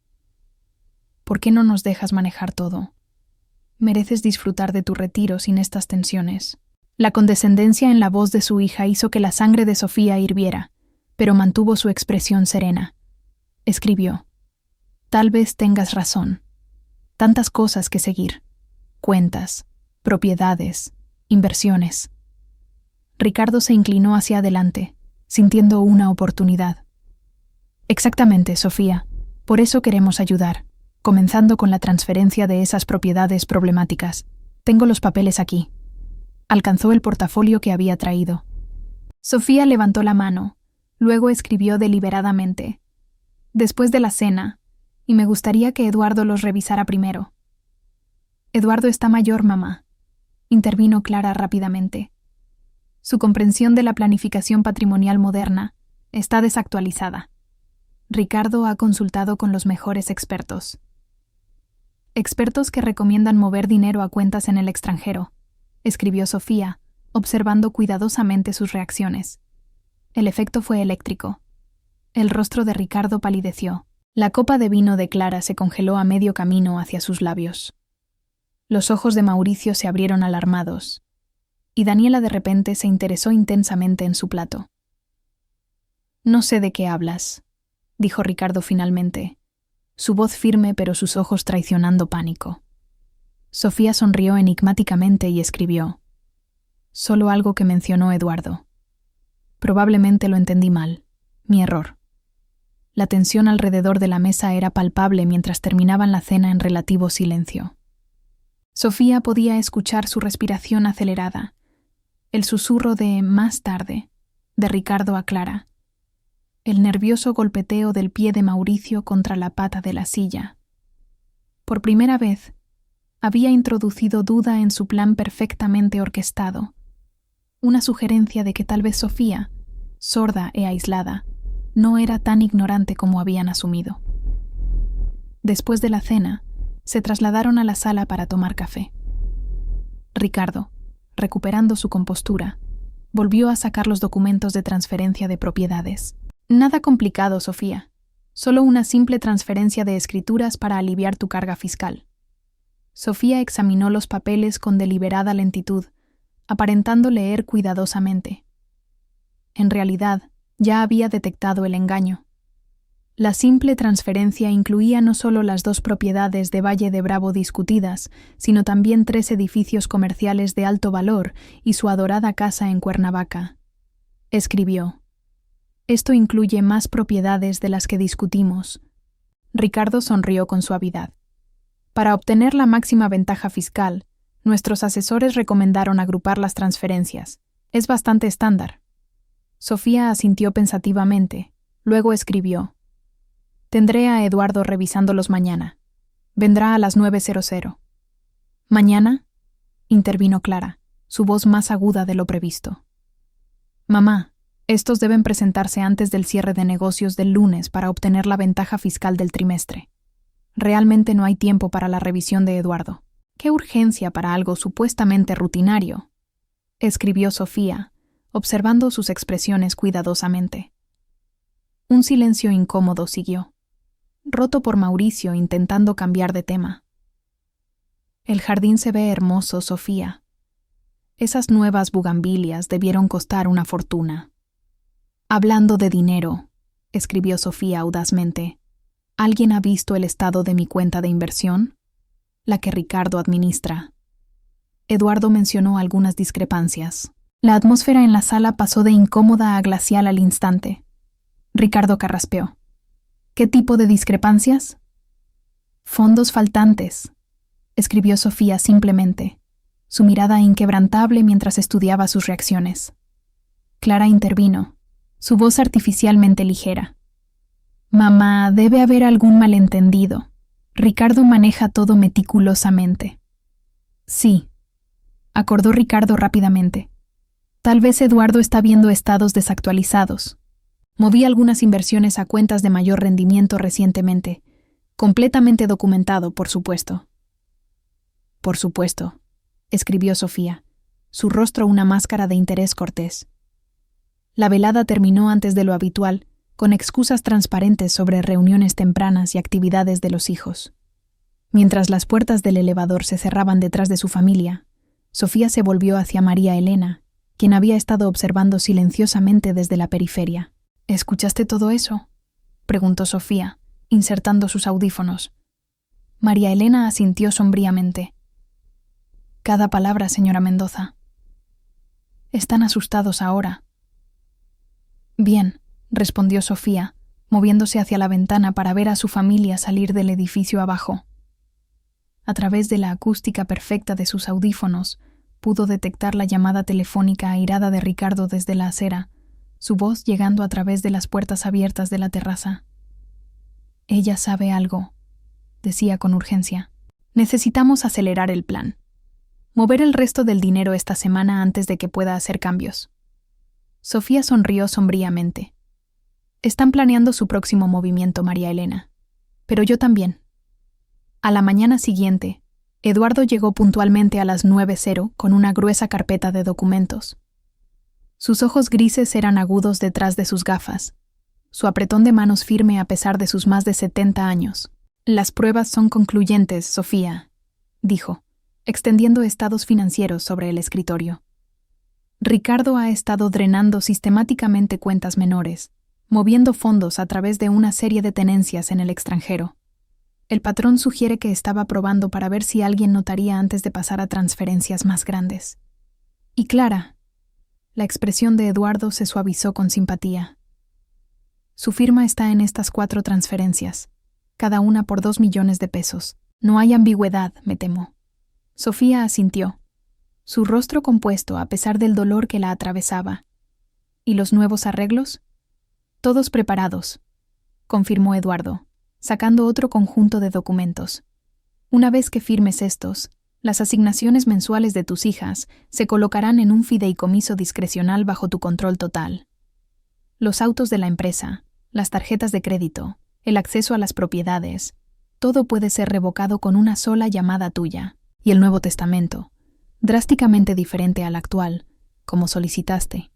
¿Por qué no nos dejas manejar todo? Mereces disfrutar de tu retiro sin estas tensiones». La condescendencia en la voz de su hija hizo que la sangre de Sofía hirviera, pero mantuvo su expresión serena. Escribió: «Tal vez tengas razón. Tantas cosas que seguir. Cuentas, propiedades, inversiones». Ricardo se inclinó hacia adelante, sintiendo una oportunidad. «Exactamente, Sofía. Por eso queremos ayudar, comenzando con la transferencia de esas propiedades problemáticas. Tengo los papeles aquí». Alcanzó el portafolio que había traído. Sofía levantó la mano, luego escribió deliberadamente: «Después de la cena, y me gustaría que Eduardo los revisara primero». «Eduardo está mayor, mamá», intervino Clara rápidamente. «Su comprensión de la planificación patrimonial moderna está desactualizada. Ricardo ha consultado con los mejores expertos». «Expertos que recomiendan mover dinero a cuentas en el extranjero», escribió Sofía, observando cuidadosamente sus reacciones. El efecto fue eléctrico. El rostro de Ricardo palideció. La copa de vino de Clara se congeló a medio camino hacia sus labios. Los ojos de Mauricio se abrieron alarmados, y Daniela de repente se interesó intensamente en su plato. «No sé de qué hablas», dijo Ricardo finalmente, su voz firme pero sus ojos traicionando pánico. Sofía sonrió enigmáticamente y escribió: «Solo algo que mencionó Eduardo. Probablemente lo entendí mal. Mi error». La tensión alrededor de la mesa era palpable mientras terminaban la cena en relativo silencio. Sofía podía escuchar su respiración acelerada, el susurro de «más tarde» de Ricardo a Clara, el nervioso golpeteo del pie de Mauricio contra la pata de la silla. Por primera vez, había introducido duda en su plan perfectamente orquestado, una sugerencia de que tal vez Sofía, sorda e aislada, no era tan ignorante como habían asumido. Después de la cena, se trasladaron a la sala para tomar café. Ricardo, recuperando su compostura, volvió a sacar los documentos de transferencia de propiedades. «Nada complicado, Sofía. Solo una simple transferencia de escrituras para aliviar tu carga fiscal». Sofía examinó los papeles con deliberada lentitud, aparentando leer cuidadosamente. En realidad, ya había detectado el engaño. La simple transferencia incluía no solo las 2 propiedades de Valle de Bravo discutidas, sino también 3 edificios comerciales de alto valor y su adorada casa en Cuernavaca. Escribió: «Esto incluye más propiedades de las que discutimos». Ricardo sonrió con suavidad. «Para obtener la máxima ventaja fiscal, nuestros asesores recomendaron agrupar las transferencias. Es bastante estándar». Sofía asintió pensativamente, luego escribió: Tendré a Eduardo revisándolos mañana. Vendrá a las 9:00. ¿Mañana? Intervino Clara, su voz más aguda de lo previsto. Mamá, estos deben presentarse antes del cierre de negocios del lunes para obtener la ventaja fiscal del trimestre. Realmente no hay tiempo para la revisión de Eduardo. ¡Qué urgencia para algo supuestamente rutinario!, escribió Sofía, observando sus expresiones cuidadosamente. Un silencio incómodo siguió, roto por Mauricio intentando cambiar de tema. El jardín se ve hermoso, Sofía. Esas nuevas bugambilias debieron costar una fortuna. Hablando de dinero, escribió Sofía audazmente, ¿alguien ha visto el estado de mi cuenta de inversión? La que Ricardo administra. Eduardo mencionó algunas discrepancias. La atmósfera en la sala pasó de incómoda a glacial al instante. Ricardo carraspeó. ¿Qué tipo de discrepancias? Fondos faltantes, escribió Sofía simplemente, su mirada inquebrantable mientras estudiaba sus reacciones. Clara intervino, su voz artificialmente ligera. Mamá, debe haber algún malentendido. Ricardo maneja todo meticulosamente. Sí, acordó Ricardo rápidamente. Tal vez Eduardo está viendo estados desactualizados. Moví algunas inversiones a cuentas de mayor rendimiento recientemente, completamente documentado, por supuesto. Por supuesto, escribió Sofía, su rostro una máscara de interés cortés. La velada terminó antes de lo habitual, con excusas transparentes sobre reuniones tempranas y actividades de los hijos. Mientras las puertas del elevador se cerraban detrás de su familia, Sofía se volvió hacia María Elena, quien había estado observando silenciosamente desde la periferia. ¿Escuchaste todo eso?, preguntó Sofía, insertando sus audífonos. María Elena asintió sombríamente. Cada palabra, señora Mendoza. Están asustados ahora. Bien, respondió Sofía, moviéndose hacia la ventana para ver a su familia salir del edificio abajo. A través de la acústica perfecta de sus audífonos, pudo detectar la llamada telefónica airada de Ricardo desde la acera, su voz llegando a través de las puertas abiertas de la terraza. Ella sabe algo, decía con urgencia. Necesitamos acelerar el plan. Mover el resto del dinero esta semana antes de que pueda hacer cambios. Sofía sonrió sombríamente. Están planeando su próximo movimiento, María Elena. Pero yo también. A la mañana siguiente, Eduardo llegó puntualmente a las 9:00 con una gruesa carpeta de documentos. Sus ojos grises eran agudos detrás de sus gafas, su apretón de manos firme a pesar de sus más de 70 años. Las pruebas son concluyentes, Sofía, dijo, extendiendo estados financieros sobre el escritorio. Ricardo ha estado drenando sistemáticamente cuentas menores, moviendo fondos a través de una serie de tenencias en el extranjero. El patrón sugiere que estaba probando para ver si alguien notaría antes de pasar a transferencias más grandes. Y Clara, la expresión de Eduardo se suavizó con simpatía. Su firma está en estas 4 transferencias, cada una por 2 millones de pesos. No hay ambigüedad, me temo. Sofía asintió, su rostro compuesto a pesar del dolor que la atravesaba. ¿Y los nuevos arreglos? Todos preparados, confirmó Eduardo, sacando otro conjunto de documentos. Una vez que firmes estos, las asignaciones mensuales de tus hijas se colocarán en un fideicomiso discrecional bajo tu control total. Los autos de la empresa, las tarjetas de crédito, el acceso a las propiedades, todo puede ser revocado con una sola llamada tuya. Y el Nuevo Testamento, drásticamente diferente al actual, como solicitaste.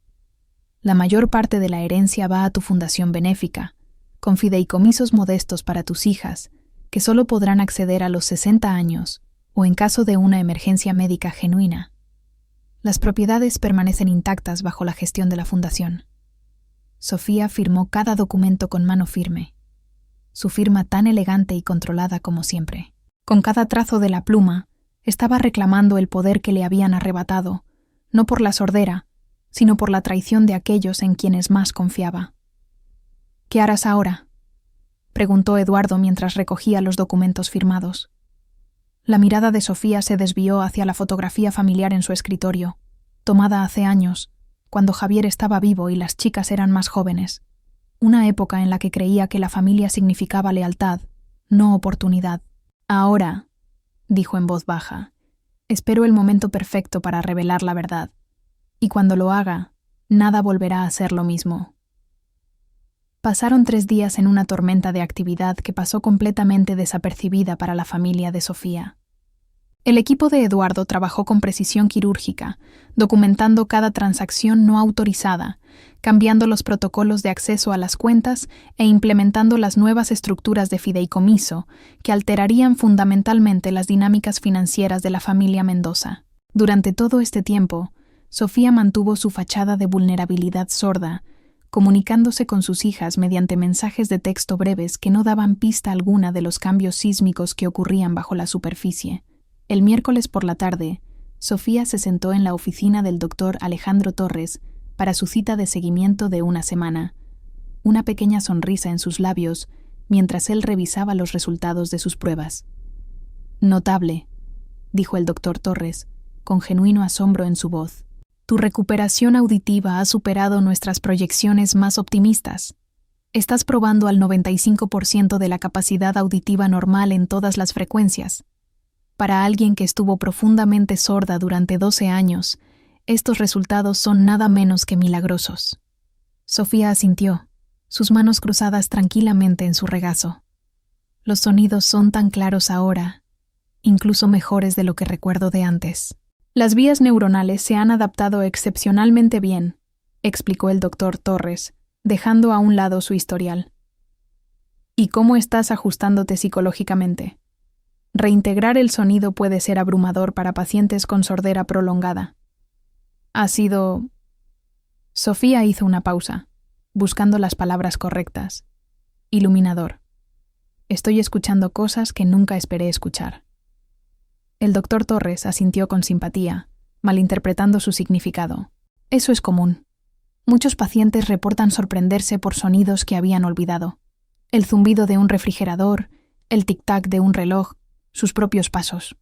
La mayor parte de la herencia va a tu fundación benéfica, con fideicomisos modestos para tus hijas, que solo podrán acceder a los 60 años o en caso de una emergencia médica genuina. Las propiedades permanecen intactas bajo la gestión de la fundación. Sofía firmó cada documento con mano firme, su firma tan elegante y controlada como siempre. Con cada trazo de la pluma, estaba reclamando el poder que le habían arrebatado, no por la sordera, sino por la traición de aquellos en quienes más confiaba. ¿Qué harás ahora?, preguntó Eduardo mientras recogía los documentos firmados. La mirada de Sofía se desvió hacia la fotografía familiar en su escritorio, tomada hace años, cuando Javier estaba vivo y las chicas eran más jóvenes. una época en la que creía que la familia significaba lealtad, no oportunidad. Ahora, dijo en voz baja, espero el momento perfecto para revelar la verdad. Y cuando lo haga, nada volverá a ser lo mismo. Pasaron 3 días en una tormenta de actividad que pasó completamente desapercibida para la familia de Sofía. El equipo de Eduardo trabajó con precisión quirúrgica, documentando cada transacción no autorizada, cambiando los protocolos de acceso a las cuentas e implementando las nuevas estructuras de fideicomiso que alterarían fundamentalmente las dinámicas financieras de la familia Mendoza. Durante todo este tiempo, Sofía mantuvo su fachada de vulnerabilidad sorda, comunicándose con sus hijas mediante mensajes de texto breves que no daban pista alguna de los cambios sísmicos que ocurrían bajo la superficie. El miércoles por la tarde, Sofía se sentó en la oficina del doctor Alejandro Torres para su cita de seguimiento de una semana, una pequeña sonrisa en sus labios mientras él revisaba los resultados de sus pruebas. «Notable», dijo el doctor Torres, con genuino asombro en su voz. «Tu recuperación auditiva ha superado nuestras proyecciones más optimistas. Estás probando al 95% de la capacidad auditiva normal en todas las frecuencias. Para alguien que estuvo profundamente sorda durante 12 años, estos resultados son nada menos que milagrosos». Sofía asintió, sus manos cruzadas tranquilamente en su regazo. «Los sonidos son tan claros ahora, incluso mejores de lo que recuerdo de antes. Las vías neuronales se han adaptado excepcionalmente bien», explicó el doctor Torres, dejando a un lado su historial. «¿Y cómo estás ajustándote psicológicamente? Reintegrar el sonido puede ser abrumador para pacientes con sordera prolongada. Ha sido...» Sofía hizo una pausa, buscando las palabras correctas. «Iluminador. Estoy escuchando cosas que nunca esperé escuchar». El doctor Torres asintió con simpatía, malinterpretando su significado. «Eso es común. Muchos pacientes reportan sorprenderse por sonidos que habían olvidado. El zumbido de un refrigerador, el tic-tac de un reloj, sus propios pasos».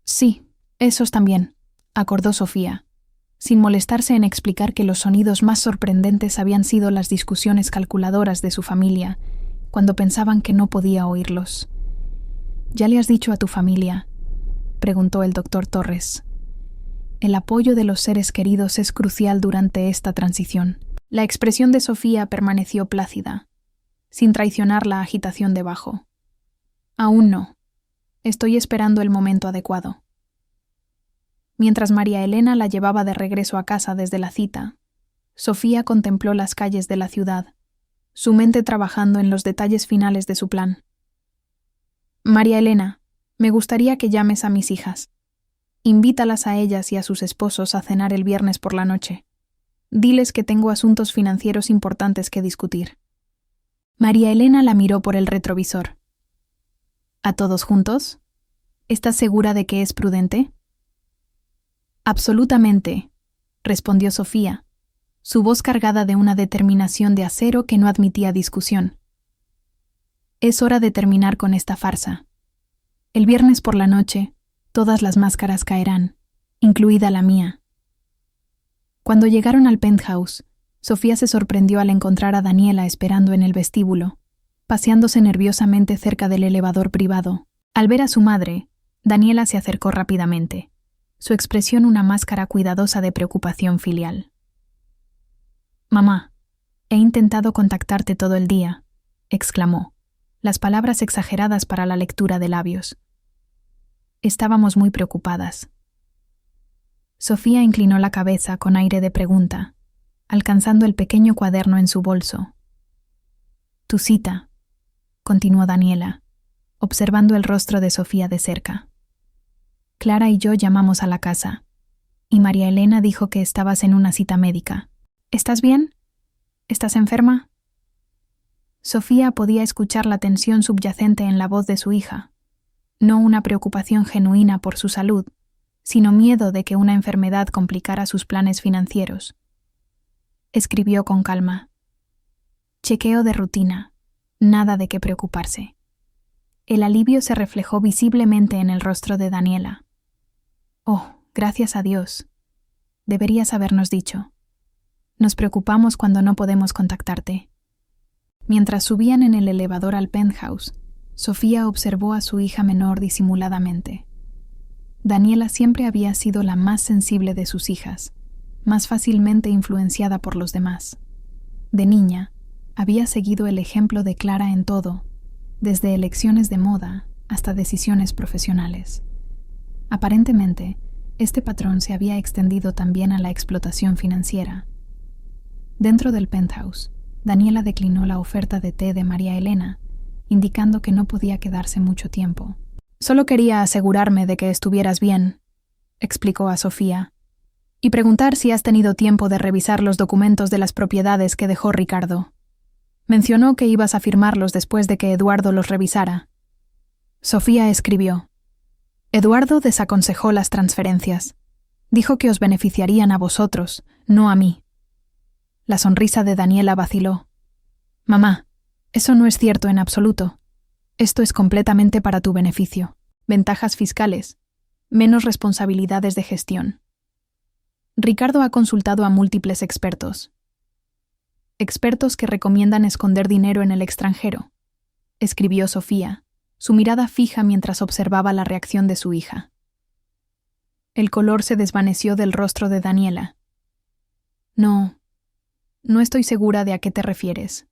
«Sí, esos también», acordó Sofía, sin molestarse en explicar que los sonidos más sorprendentes habían sido las discusiones calculadoras de su familia, cuando pensaban que no podía oírlos. «¿Ya le has dicho a tu familia?», preguntó el doctor Torres. «El apoyo de los seres queridos es crucial durante esta transición». La expresión de Sofía permaneció plácida, sin traicionar la agitación debajo. «Aún no. Estoy esperando el momento adecuado». Mientras María Elena la llevaba de regreso a casa desde la cita, Sofía contempló las calles de la ciudad, su mente trabajando en los detalles finales de su plan. «María Elena, me gustaría que llames a mis hijas. Invítalas a ellas y a sus esposos a cenar el viernes por la noche. Diles que tengo asuntos financieros importantes que discutir». María Elena la miró por el retrovisor. «¿A todos juntos? ¿Estás segura de que es prudente?» «Absolutamente», respondió Sofía, su voz cargada de una determinación de acero que no admitía discusión. «Es hora de terminar con esta farsa. El viernes por la noche, todas las máscaras caerán, incluida la mía». Cuando llegaron al penthouse, Sofía se sorprendió al encontrar a Daniela esperando en el vestíbulo, paseándose nerviosamente cerca del elevador privado. Al ver a su madre, Daniela se acercó rápidamente, su expresión una máscara cuidadosa de preocupación filial. «Mamá, he intentado contactarte todo el día», exclamó, las palabras exageradas para la lectura de labios. «Estábamos muy preocupadas». Sofía inclinó la cabeza con aire de pregunta, alcanzando el pequeño cuaderno en su bolso. «Tu cita», continuó Daniela, observando el rostro de Sofía de cerca. «Clara y yo llamamos a la casa, y María Elena dijo que estabas en una cita médica. ¿Estás bien? ¿Estás enferma?» Sofía podía escuchar la tensión subyacente en la voz de su hija, no una preocupación genuina por su salud, sino miedo de que una enfermedad complicara sus planes financieros. Escribió con calma: «Chequeo de rutina, nada de qué preocuparse». El alivio se reflejó visiblemente en el rostro de Daniela. «Oh, gracias a Dios. Deberías habernos dicho. Nos preocupamos cuando no podemos contactarte. Mientras subían en el elevador al penthouse, Sofía observó a su hija menor disimuladamente. Daniela siempre había sido la más sensible de sus hijas, más fácilmente influenciada por los demás. De niña, había seguido el ejemplo de Clara en todo, desde elecciones de moda hasta decisiones profesionales. Aparentemente, este patrón se había extendido también a la explotación financiera. Dentro del penthouse, Daniela declinó la oferta de té de María Elena, indicando que no podía quedarse mucho tiempo. «Solo quería asegurarme de que estuvieras bien», explicó a Sofía, «y preguntar si has tenido tiempo de revisar los documentos de las propiedades que dejó Ricardo. Mencionó que ibas a firmarlos después de que Eduardo los revisara». Sofía escribió: «Eduardo desaconsejó las transferencias. Dijo que os beneficiarían a vosotros, no a mí». La sonrisa de Daniela vaciló. «Mamá, eso no es cierto en absoluto. Esto es completamente para tu beneficio. Ventajas fiscales, menos responsabilidades de gestión. Ricardo ha consultado a múltiples expertos. Expertos que recomiendan esconder dinero en el extranjero», escribió Sofía, su mirada fija mientras observaba la reacción de su hija. El color se desvaneció del rostro de Daniela. No estoy segura de a qué te refieres».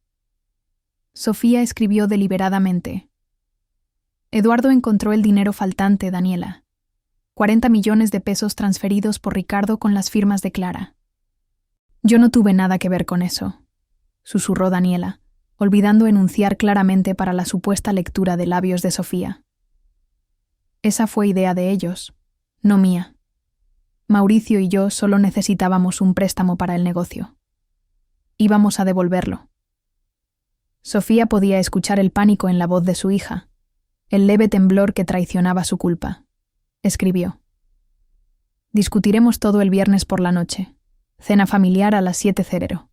Sofía escribió deliberadamente: «Eduardo encontró el dinero faltante, Daniela. 40 millones de pesos transferidos por Ricardo con las firmas de Clara». «Yo no tuve nada que ver con eso», susurró Daniela, olvidando enunciar claramente para la supuesta lectura de labios de Sofía. «Esa fue idea de ellos, no mía. Mauricio y yo solo necesitábamos un préstamo para el negocio. Íbamos a devolverlo». Sofía podía escuchar el pánico en la voz de su hija, el leve temblor que traicionaba su culpa. Escribió: «Discutiremos todo el viernes por la noche. Cena familiar a las 7:00.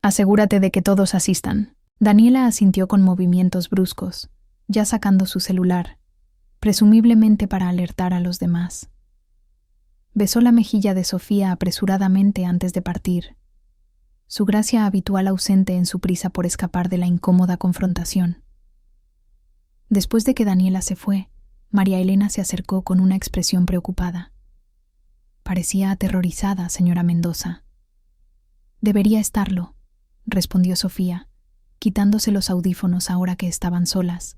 Asegúrate de que todos asistan». Daniela asintió con movimientos bruscos, ya sacando su celular, presumiblemente para alertar a los demás. Besó la mejilla de Sofía apresuradamente antes de partir, su gracia habitual ausente en su prisa por escapar de la incómoda confrontación. Después de que Daniela se fue, María Elena se acercó con una expresión preocupada. «Parecía aterrorizada, señora Mendoza». «Debería estarlo», respondió Sofía, quitándose los audífonos ahora que estaban solas.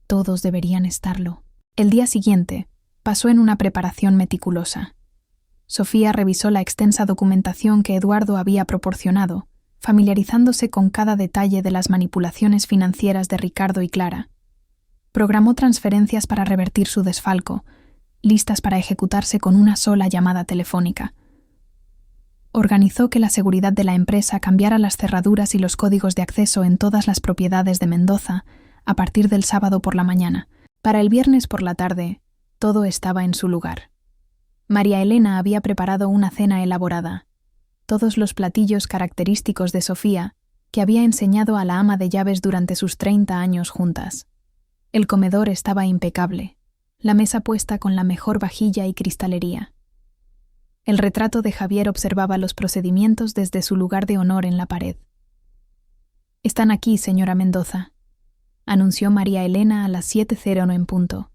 «Todos deberían estarlo». El día siguiente pasó en una preparación meticulosa. Sofía revisó la extensa documentación que Eduardo había proporcionado, familiarizándose con cada detalle de las manipulaciones financieras de Ricardo y Clara. Programó transferencias para revertir su desfalco, listas para ejecutarse con una sola llamada telefónica. Organizó que la seguridad de la empresa cambiara las cerraduras y los códigos de acceso en todas las propiedades de Mendoza a partir del sábado por la mañana. Para el viernes por la tarde, todo estaba en su lugar. María Elena había preparado una cena elaborada, todos los platillos característicos de Sofía, que había enseñado a la ama de llaves durante sus 30 años juntas. El comedor estaba impecable, la mesa puesta con la mejor vajilla y cristalería. El retrato de Javier observaba los procedimientos desde su lugar de honor en la pared. «Están aquí, señora Mendoza», anunció María Elena a las 7:00 en punto.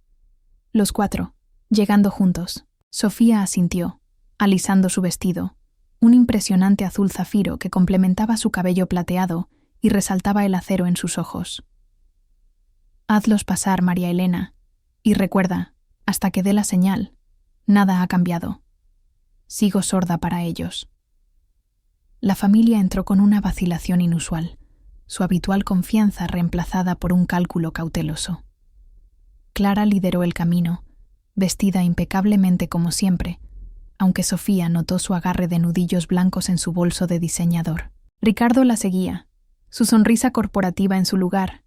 Los 4, llegando juntos. Sofía asintió, alisando su vestido, un impresionante azul zafiro que complementaba su cabello plateado y resaltaba el acero en sus ojos. «Hazlos pasar, María Elena, y recuerda, hasta que dé la señal, nada ha cambiado. Sigo sorda para ellos». La familia entró con una vacilación inusual, su habitual confianza reemplazada por un cálculo cauteloso. Clara lideró el camino, vestida impecablemente como siempre, aunque Sofía notó su agarre de nudillos blancos en su bolso de diseñador. Ricardo la seguía, su sonrisa corporativa en su lugar,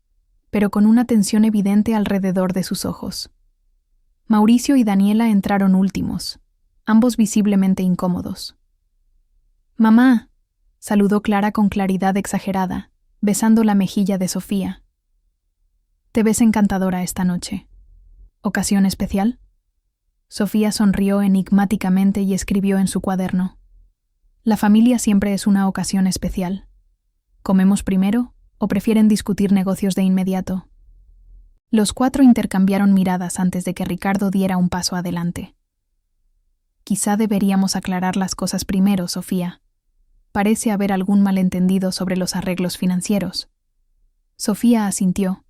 pero con una tensión evidente alrededor de sus ojos. Mauricio y Daniela entraron últimos, ambos visiblemente incómodos. «Mamá», saludó Clara con claridad exagerada, besando la mejilla de Sofía. «Te ves encantadora esta noche. ¿Ocasión especial?». Sofía sonrió enigmáticamente y escribió en su cuaderno: «La familia siempre es una ocasión especial. ¿Comemos primero ¿O prefieren discutir negocios de inmediato? Los cuatro intercambiaron miradas antes de que Ricardo diera un paso adelante. Quizá deberíamos aclarar las cosas primero, Sofía. Parece haber algún malentendido sobre los arreglos financieros. Sofía asintió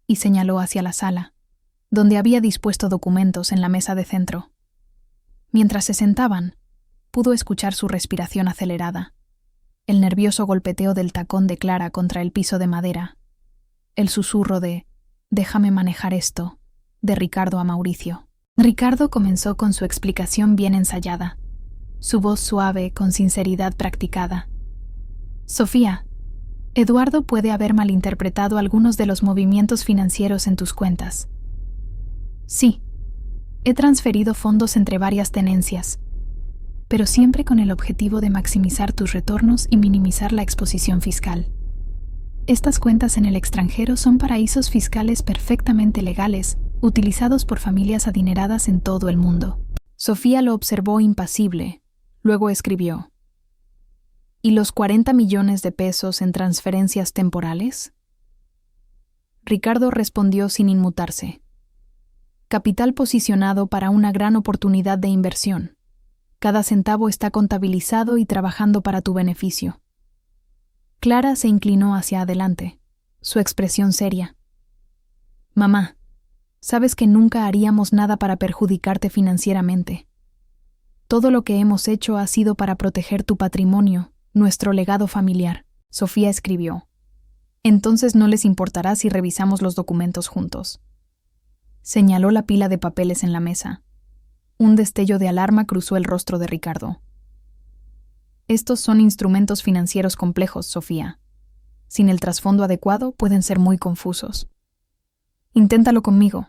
y señaló hacia la sala, donde había dispuesto documentos en la mesa de centro. Mientras se sentaban, pudo escuchar su respiración acelerada, el nervioso golpeteo del tacón de Clara contra el piso de madera, el susurro de «déjame manejar esto» de Ricardo a Mauricio. Ricardo comenzó con su explicación bien ensayada, su voz suave con sinceridad practicada. «Sofía, Eduardo puede haber malinterpretado algunos de los movimientos financieros en tus cuentas. Sí, he transferido fondos entre varias tenencias, pero siempre con el objetivo de maximizar tus retornos y minimizar la exposición fiscal. Estas cuentas en el extranjero son paraísos fiscales perfectamente legales, utilizados por familias adineradas en todo el mundo». Sofía lo observó impasible, luego escribió: ¿Y los 40 millones de pesos en transferencias temporales? Ricardo respondió sin inmutarse: capital posicionado para una gran oportunidad de inversión. Cada centavo está contabilizado y trabajando para tu beneficio. Clara se inclinó hacia adelante, su expresión seria. Mamá, sabes que nunca haríamos nada para perjudicarte financieramente. Todo lo que hemos hecho ha sido para proteger tu patrimonio, nuestro legado familiar. Sofía escribió: entonces no les importará si revisamos los documentos juntos. Señaló la pila de papeles en la mesa. Un destello de alarma cruzó el rostro de Ricardo. Estos son instrumentos financieros complejos, Sofía. Sin el trasfondo adecuado pueden ser muy confusos. Inténtalo conmigo,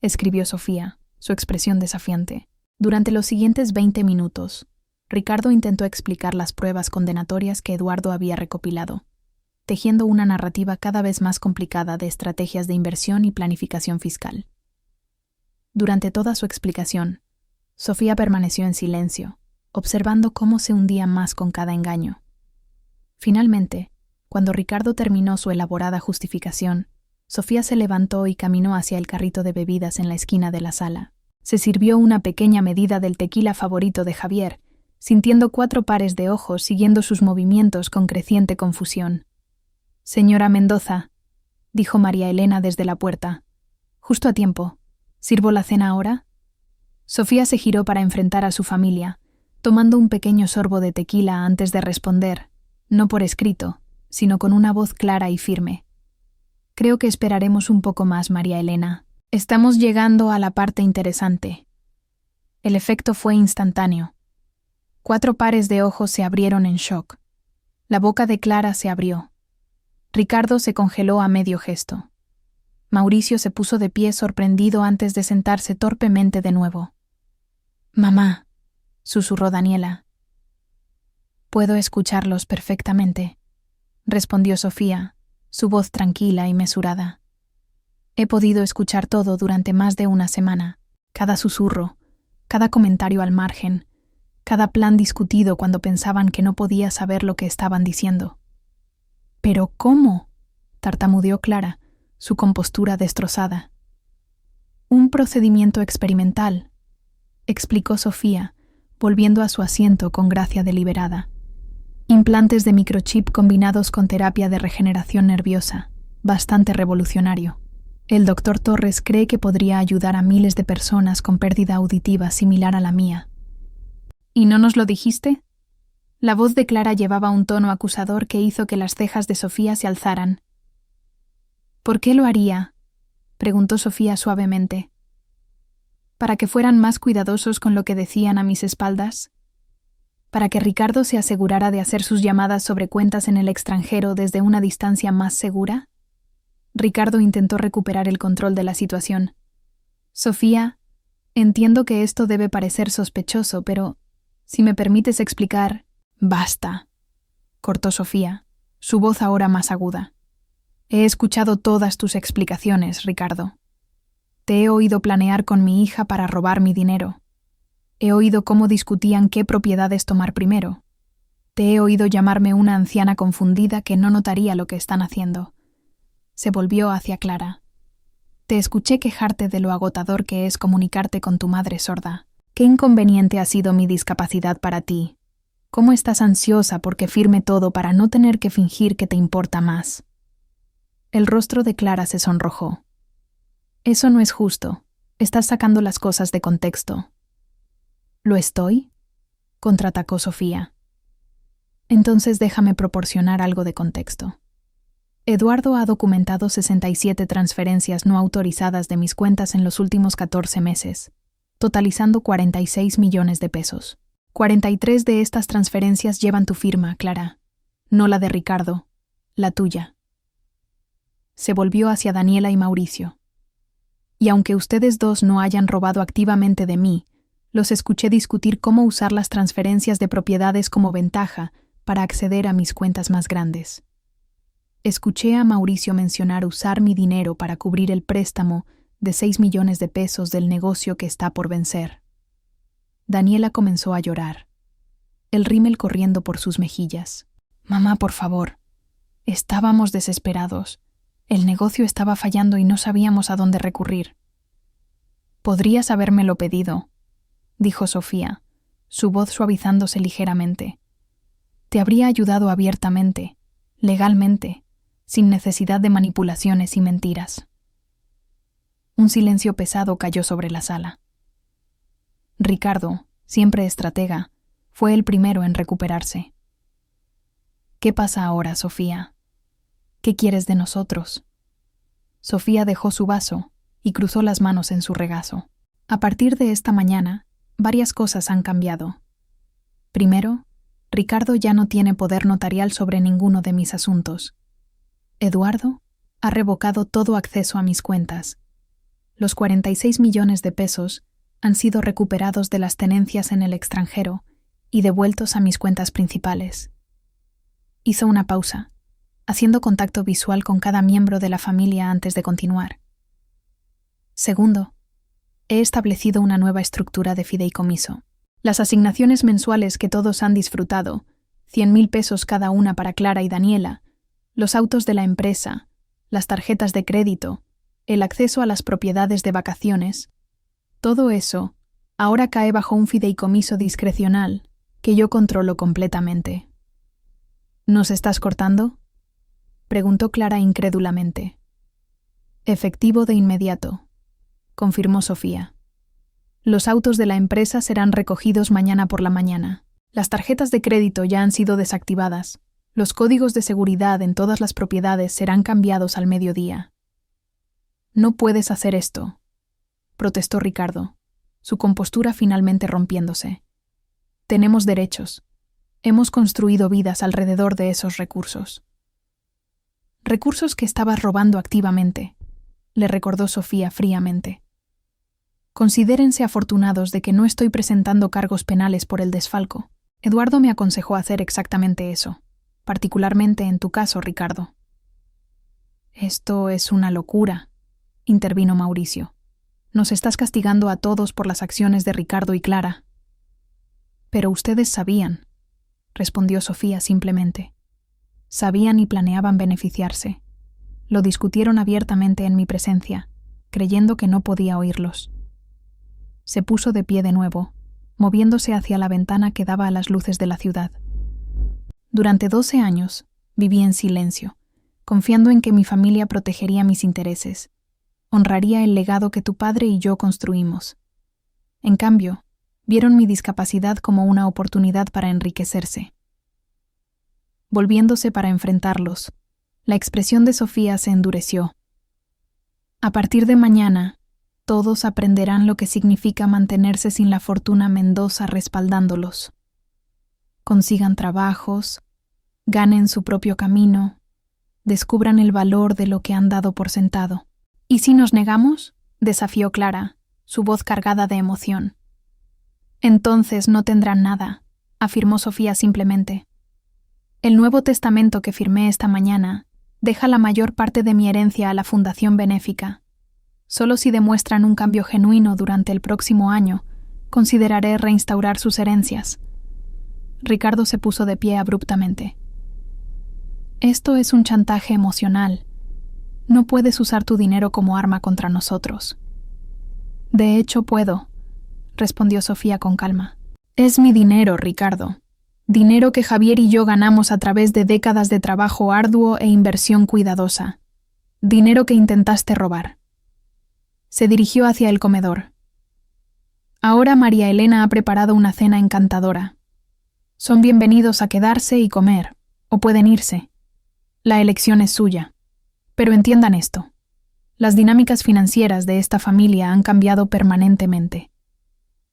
escribió Sofía, su expresión desafiante. Durante los siguientes 20 minutos, Ricardo intentó explicar las pruebas condenatorias que Eduardo había recopilado, tejiendo una narrativa cada vez más complicada de estrategias de inversión y planificación fiscal. Durante toda su explicación, Sofía permaneció en silencio, observando cómo se hundía más con cada engaño. Finalmente, cuando Ricardo terminó su elaborada justificación, Sofía se levantó y caminó hacia el carrito de bebidas en la esquina de la sala. Se sirvió una pequeña medida del tequila favorito de Javier, sintiendo 4 pares de ojos siguiendo sus movimientos con creciente confusión. «Señora Mendoza», dijo María Elena desde la puerta. «Justo a tiempo. ¿Sirvo la cena ahora?» Sofía se giró para enfrentar a su familia, tomando un pequeño sorbo de tequila antes de responder, no por escrito, sino con una voz clara y firme. «Creo que esperaremos un poco más, María Elena. Estamos llegando a la parte interesante». El efecto fue instantáneo. 4 pares de ojos se abrieron en shock. La boca de Clara se abrió. Ricardo se congeló a medio gesto. Mauricio se puso de pie sorprendido antes de sentarse torpemente de nuevo. «Mamá», susurró Daniela. «Puedo escucharlos perfectamente», respondió Sofía, su voz tranquila y mesurada. «He podido escuchar todo durante más de una semana, cada susurro, cada comentario al margen, cada plan discutido cuando pensaban que no podía saber lo que estaban diciendo». «¿Pero cómo?», tartamudeó Clara, su compostura destrozada. «Un procedimiento experimental», explicó Sofía, volviendo a su asiento con gracia deliberada. «Implantes de microchip combinados con terapia de regeneración nerviosa, bastante revolucionario. El doctor Torres cree que podría ayudar a miles de personas con pérdida auditiva similar a la mía». «¿Y no nos lo dijiste?». La voz de Clara llevaba un tono acusador que hizo que las cejas de Sofía se alzaran. «¿Por qué lo haría?», preguntó Sofía suavemente. «¿Para que fueran más cuidadosos con lo que decían a mis espaldas? ¿Para que Ricardo se asegurara de hacer sus llamadas sobre cuentas en el extranjero desde una distancia más segura?» Ricardo intentó recuperar el control de la situación. «Sofía, entiendo que esto debe parecer sospechoso, pero si me permites explicar...» «Basta», cortó Sofía, su voz ahora más aguda. «He escuchado todas tus explicaciones, Ricardo. Te he oído planear con mi hija para robar mi dinero. He oído cómo discutían qué propiedades tomar primero. Te he oído llamarme una anciana confundida que no notaría lo que están haciendo. Se volvió hacia Clara. Te escuché quejarte de lo agotador que es comunicarte con tu madre sorda. ¿Qué inconveniente ha sido mi discapacidad para ti? ¿Cómo estás ansiosa porque firme todo para no tener que fingir que te importa más? El rostro de Clara se sonrojó. Eso no es justo. Estás sacando las cosas de contexto. ¿Lo estoy?, contraatacó Sofía. Entonces déjame proporcionar algo de contexto. Eduardo ha documentado 67 transferencias no autorizadas de mis cuentas en los últimos 14 meses, totalizando 46 millones de pesos. 43 de estas transferencias llevan tu firma, Clara, no la de Ricardo, la tuya. Se volvió hacia Daniela y Mauricio. Y aunque ustedes dos no hayan robado activamente de mí, los escuché discutir cómo usar las transferencias de propiedades como ventaja para acceder a mis cuentas más grandes. Escuché a Mauricio mencionar usar mi dinero para cubrir el préstamo de 6 millones de pesos del negocio que está por vencer. Daniela comenzó a llorar, el rímel corriendo por sus mejillas. Mamá, por favor. Estábamos desesperados. El negocio estaba fallando y no sabíamos a dónde recurrir. Podrías habérmelo pedido, dijo Sofía, su voz suavizándose ligeramente. Te habría ayudado abiertamente, legalmente, sin necesidad de manipulaciones y mentiras. Un silencio pesado cayó sobre la sala. Ricardo, siempre estratega, fue el primero en recuperarse. ¿Qué pasa ahora, Sofía? ¿Qué quieres de nosotros? Sofía dejó su vaso y cruzó las manos en su regazo. A partir de esta mañana, varias cosas han cambiado. Primero, Ricardo ya no tiene poder notarial sobre ninguno de mis asuntos. Eduardo ha revocado todo acceso a mis cuentas. Los 46 millones de pesos han sido recuperados de las tenencias en el extranjero y devueltos a mis cuentas principales. Hizo una pausa, haciendo contacto visual con cada miembro de la familia antes de continuar. Segundo, he establecido una nueva estructura de fideicomiso. Las asignaciones mensuales que todos han disfrutado, 100.000 pesos cada una para Clara y Daniela, los autos de la empresa, las tarjetas de crédito, el acceso a las propiedades de vacaciones, todo eso ahora cae bajo un fideicomiso discrecional que yo controlo completamente. ¿Nos estás cortando?, preguntó Clara incrédulamente. Efectivo de inmediato, confirmó Sofía. Los autos de la empresa serán recogidos mañana por la mañana. Las tarjetas de crédito ya han sido desactivadas. Los códigos de seguridad en todas las propiedades serán cambiados al mediodía. No puedes hacer esto, protestó Ricardo, su compostura finalmente rompiéndose. Tenemos derechos. Hemos construido vidas alrededor de esos recursos. Recursos que estabas robando activamente, le recordó Sofía fríamente. Considérense afortunados de que no estoy presentando cargos penales por el desfalco. Eduardo me aconsejó hacer exactamente eso, particularmente en tu caso, Ricardo. Esto es una locura, intervino Mauricio. Nos estás castigando a todos por las acciones de Ricardo y Clara. Pero ustedes sabían, respondió Sofía simplemente. Sabían y planeaban beneficiarse. Lo discutieron abiertamente en mi presencia, creyendo que no podía oírlos. Se puso de pie de nuevo, moviéndose hacia la ventana que daba a las luces de la ciudad. Durante 12 años viví en silencio, confiando en que mi familia protegería mis intereses, honraría el legado que tu padre y yo construimos. En cambio, vieron mi discapacidad como una oportunidad para enriquecerse. Volviéndose para enfrentarlos, la expresión de Sofía se endureció. A partir de mañana, todos aprenderán lo que significa mantenerse sin la fortuna Mendoza respaldándolos. Consigan trabajos, ganen su propio camino, descubran el valor de lo que han dado por sentado. ¿Y si nos negamos?, desafió Clara, su voz cargada de emoción. Entonces no tendrán nada, afirmó Sofía simplemente. El Nuevo Testamento que firmé esta mañana deja la mayor parte de mi herencia a la Fundación Benéfica. Solo si demuestran un cambio genuino durante el próximo año, consideraré reinstaurar sus herencias. Ricardo se puso de pie abruptamente. Esto es un chantaje emocional. No puedes usar tu dinero como arma contra nosotros. De hecho, puedo, respondió Sofía con calma. Es mi dinero, Ricardo. Dinero que Javier y yo ganamos a través de décadas de trabajo arduo e inversión cuidadosa. Dinero que intentaste robar. Se dirigió hacia el comedor. Ahora María Elena ha preparado una cena encantadora. Son bienvenidos a quedarse y comer, o pueden irse. La elección es suya. Pero entiendan esto. Las dinámicas financieras de esta familia han cambiado permanentemente.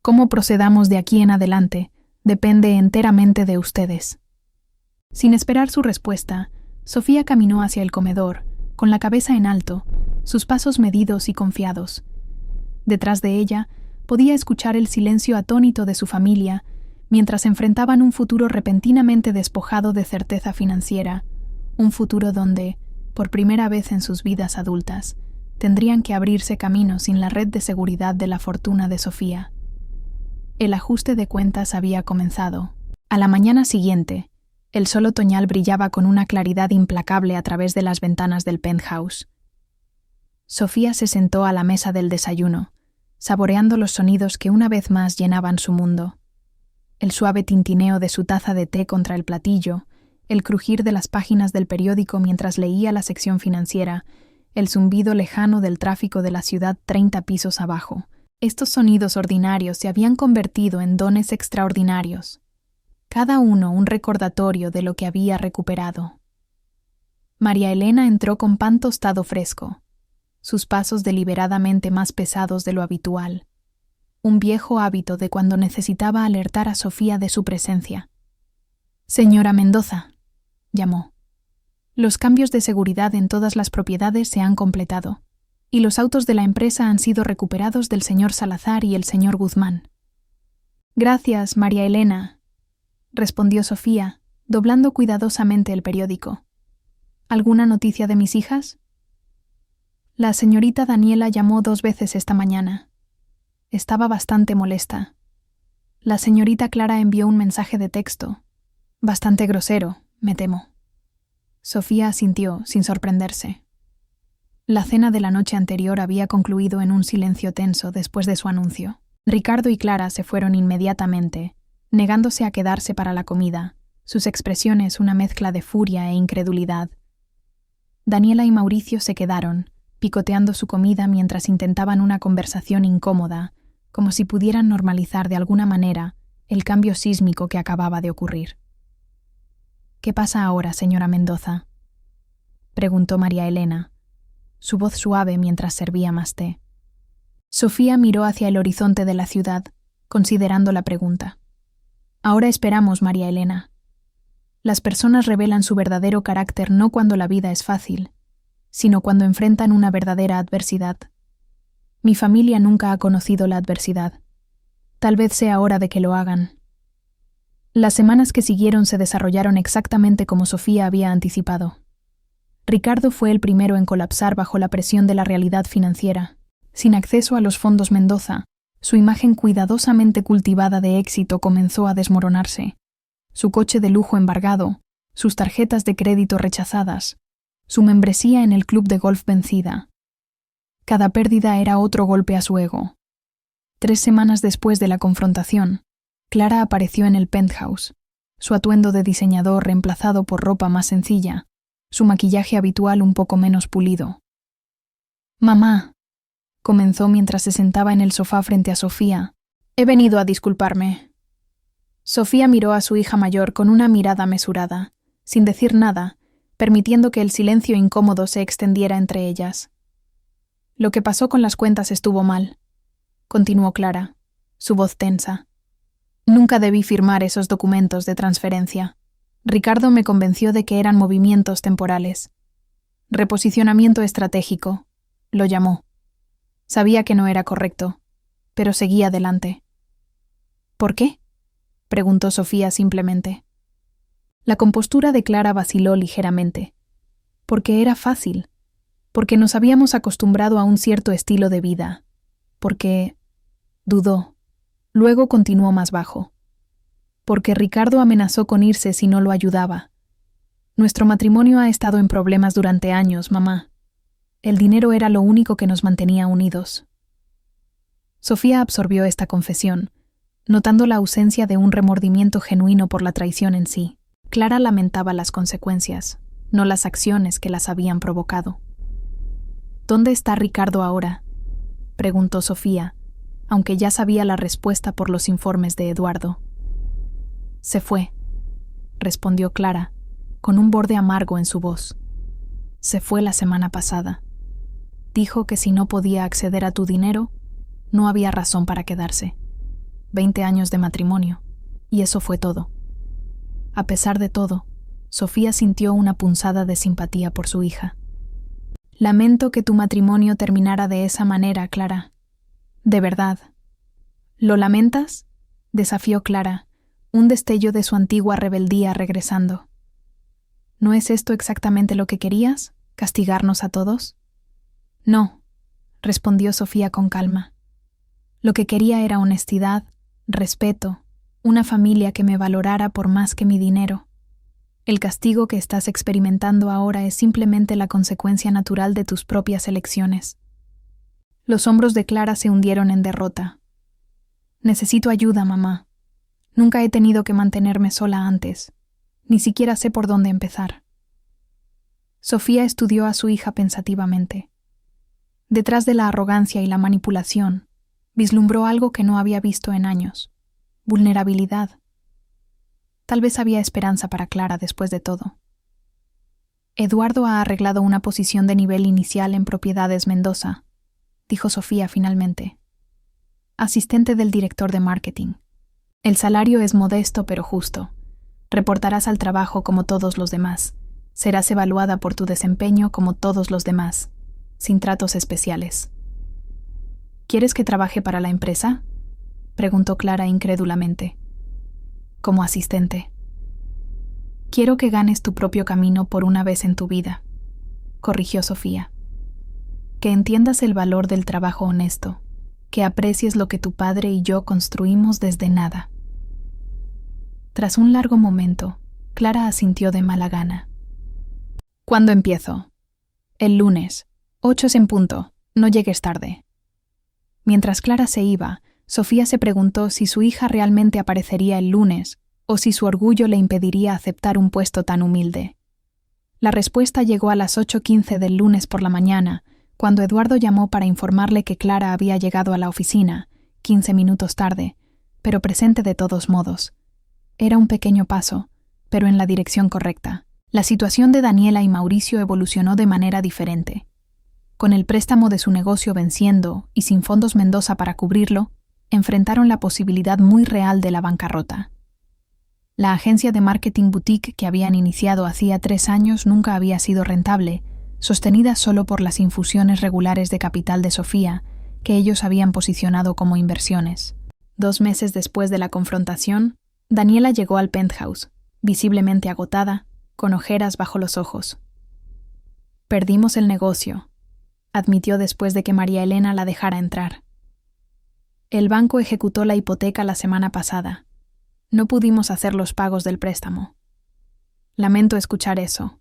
Cómo procedamos de aquí en adelante depende enteramente de ustedes. Sin esperar su respuesta, Sofía caminó hacia el comedor, con la cabeza en alto, sus pasos medidos y confiados. Detrás de ella, podía escuchar el silencio atónito de su familia mientras enfrentaban un futuro repentinamente despojado de certeza financiera, un futuro donde, por primera vez en sus vidas adultas, tendrían que abrirse camino sin la red de seguridad de la fortuna de Sofía. El ajuste de cuentas había comenzado. A la mañana siguiente, el sol otoñal brillaba con una claridad implacable a través de las ventanas del penthouse. Sofía se sentó a la mesa del desayuno, saboreando los sonidos que una vez más llenaban su mundo. El suave tintineo de su taza de té contra el platillo, el crujir de las páginas del periódico mientras leía la sección financiera, el zumbido lejano del tráfico de la ciudad 30 pisos abajo. Estos sonidos ordinarios se habían convertido en dones extraordinarios, cada uno un recordatorio de lo que había recuperado. María Elena entró con pan tostado fresco, sus pasos deliberadamente más pesados de lo habitual, un viejo hábito de cuando necesitaba alertar a Sofía de su presencia. «Señora Mendoza», llamó. «Los cambios de seguridad en todas las propiedades se han completado, y los autos de la empresa han sido recuperados del señor Salazar y el señor Guzmán». «Gracias, María Elena», respondió Sofía, doblando cuidadosamente el periódico. «¿Alguna noticia de mis hijas?» La señorita Daniela llamó 2 veces esta mañana. Estaba bastante molesta. La señorita Clara envió un mensaje de texto. Bastante grosero, me temo. Sofía asintió, sin sorprenderse. La cena de la noche anterior había concluido en un silencio tenso después de su anuncio. Ricardo y Clara se fueron inmediatamente, negándose a quedarse para la comida, sus expresiones una mezcla de furia e incredulidad. Daniela y Mauricio se quedaron, picoteando su comida mientras intentaban una conversación incómoda, como si pudieran normalizar de alguna manera el cambio sísmico que acababa de ocurrir. «¿Qué pasa ahora, señora Mendoza?», preguntó María Elena, su voz suave mientras servía más té. Sofía miró hacia el horizonte de la ciudad, considerando la pregunta. «Ahora esperamos, María Elena. Las personas revelan su verdadero carácter no cuando la vida es fácil, sino cuando enfrentan una verdadera adversidad. Mi familia nunca ha conocido la adversidad. Tal vez sea hora de que lo hagan». Las semanas que siguieron se desarrollaron exactamente como Sofía había anticipado. Ricardo fue el primero en colapsar bajo la presión de la realidad financiera. Sin acceso a los fondos Mendoza, su imagen cuidadosamente cultivada de éxito comenzó a desmoronarse. Su coche de lujo embargado, sus tarjetas de crédito rechazadas, su membresía en el club de golf vencida. Cada pérdida era otro golpe a su ego. 3 semanas después de la confrontación, Clara apareció en el penthouse, su atuendo de diseñador reemplazado por ropa más sencilla, su maquillaje habitual un poco menos pulido. «Mamá», comenzó mientras se sentaba en el sofá frente a Sofía, «he venido a disculparme». Sofía miró a su hija mayor con una mirada mesurada, sin decir nada, permitiendo que el silencio incómodo se extendiera entre ellas. «Lo que pasó con las cuentas estuvo mal», continuó Clara, su voz tensa. «Nunca debí firmar esos documentos de transferencia. Ricardo me convenció de que eran movimientos temporales. Reposicionamiento estratégico, lo llamó. Sabía que no era correcto, pero seguí adelante». «¿Por qué?», preguntó Sofía simplemente. La compostura de Clara vaciló ligeramente. «Porque era fácil. Porque nos habíamos acostumbrado a un cierto estilo de vida. Porque...» Dudó. Luego continuó más bajo. porque Ricardo amenazó con irse si no lo ayudaba. Nuestro matrimonio ha estado en problemas durante años, mamá. El dinero era lo único que nos mantenía unidos. Sofía absorbió esta confesión, notando la ausencia de un remordimiento genuino por la traición en sí. Clara lamentaba las consecuencias, no las acciones que las habían provocado. ¿Dónde está Ricardo ahora?, preguntó Sofía, aunque ya sabía la respuesta por los informes de Eduardo. Se fue, respondió Clara, con un borde amargo en su voz. Se fue la semana pasada. Dijo que si no podía acceder a tu dinero, no había razón para quedarse. 20 años de matrimonio, y eso fue todo. A pesar de todo, Sofía sintió una punzada de simpatía por su hija. Lamento que tu matrimonio terminara de esa manera, Clara. De verdad. ¿Lo lamentas?, desafió Clara, un destello de su antigua rebeldía regresando. ¿No es esto exactamente lo que querías? ¿Castigarnos a todos? No, respondió Sofía con calma. Lo que quería era honestidad, respeto, una familia que me valorara por más que mi dinero. El castigo que estás experimentando ahora es simplemente la consecuencia natural de tus propias elecciones. Los hombros de Clara se hundieron en derrota. Necesito ayuda, mamá. Nunca he tenido que mantenerme sola antes. Ni siquiera sé por dónde empezar. Sofía estudió a su hija pensativamente. Detrás de la arrogancia y la manipulación, vislumbró algo que no había visto en años: vulnerabilidad. Tal vez había esperanza para Clara después de todo. Eduardo ha arreglado una posición de nivel inicial en Propiedades Mendoza, dijo Sofía finalmente. Asistente del director de marketing. El salario es modesto pero justo. Reportarás al trabajo como todos los demás. Serás evaluada por tu desempeño como todos los demás, sin tratos especiales. ¿Quieres que trabaje para la empresa?, preguntó Clara incrédulamente. Como asistente. Quiero que ganes tu propio camino por una vez en tu vida, corrigió Sofía. Que entiendas el valor del trabajo honesto, que aprecies lo que tu padre y yo construimos desde nada. Tras un largo momento, Clara asintió de mala gana. ¿Cuándo empiezo? El lunes, 8 en punto, no llegues tarde. Mientras Clara se iba, Sofía se preguntó si su hija realmente aparecería el lunes o si su orgullo le impediría aceptar un puesto tan humilde. La respuesta llegó a las 8:15 del lunes por la mañana, cuando Eduardo llamó para informarle que Clara había llegado a la oficina, 15 minutos tarde, pero presente de todos modos. Era un pequeño paso, pero en la dirección correcta. La situación de Daniela y Mauricio evolucionó de manera diferente. Con el préstamo de su negocio venciendo y sin fondos Mendoza para cubrirlo, enfrentaron la posibilidad muy real de la bancarrota. La agencia de marketing boutique que habían iniciado hacía 3 años nunca había sido rentable, sostenida solo por las infusiones regulares de capital de Sofía, que ellos habían posicionado como inversiones. 2 meses después de la confrontación, Daniela llegó al penthouse, visiblemente agotada, con ojeras bajo los ojos. Perdimos el negocio, admitió después de que María Elena la dejara entrar. El banco ejecutó la hipoteca la semana pasada. No pudimos hacer los pagos del préstamo. Lamento escuchar eso,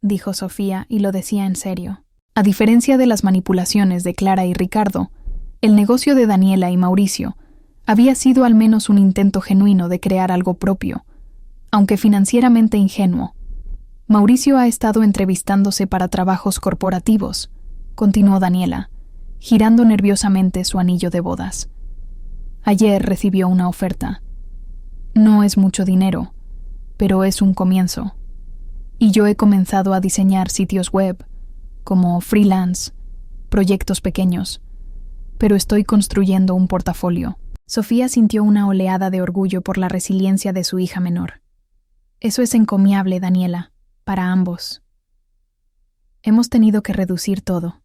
dijo Sofía, y lo decía en serio. A diferencia de las manipulaciones de Clara y Ricardo, el negocio de Daniela y Mauricio había sido al menos un intento genuino de crear algo propio, aunque financieramente ingenuo. Mauricio ha estado entrevistándose para trabajos corporativos, continuó Daniela, girando nerviosamente su anillo de bodas. Ayer recibió una oferta. No es mucho dinero, pero es un comienzo. Y yo he comenzado a diseñar sitios web, como freelance, proyectos pequeños, pero estoy construyendo un portafolio. Sofía sintió una oleada de orgullo por la resiliencia de su hija menor. Eso es encomiable, Daniela, para ambos. Hemos tenido que reducir todo,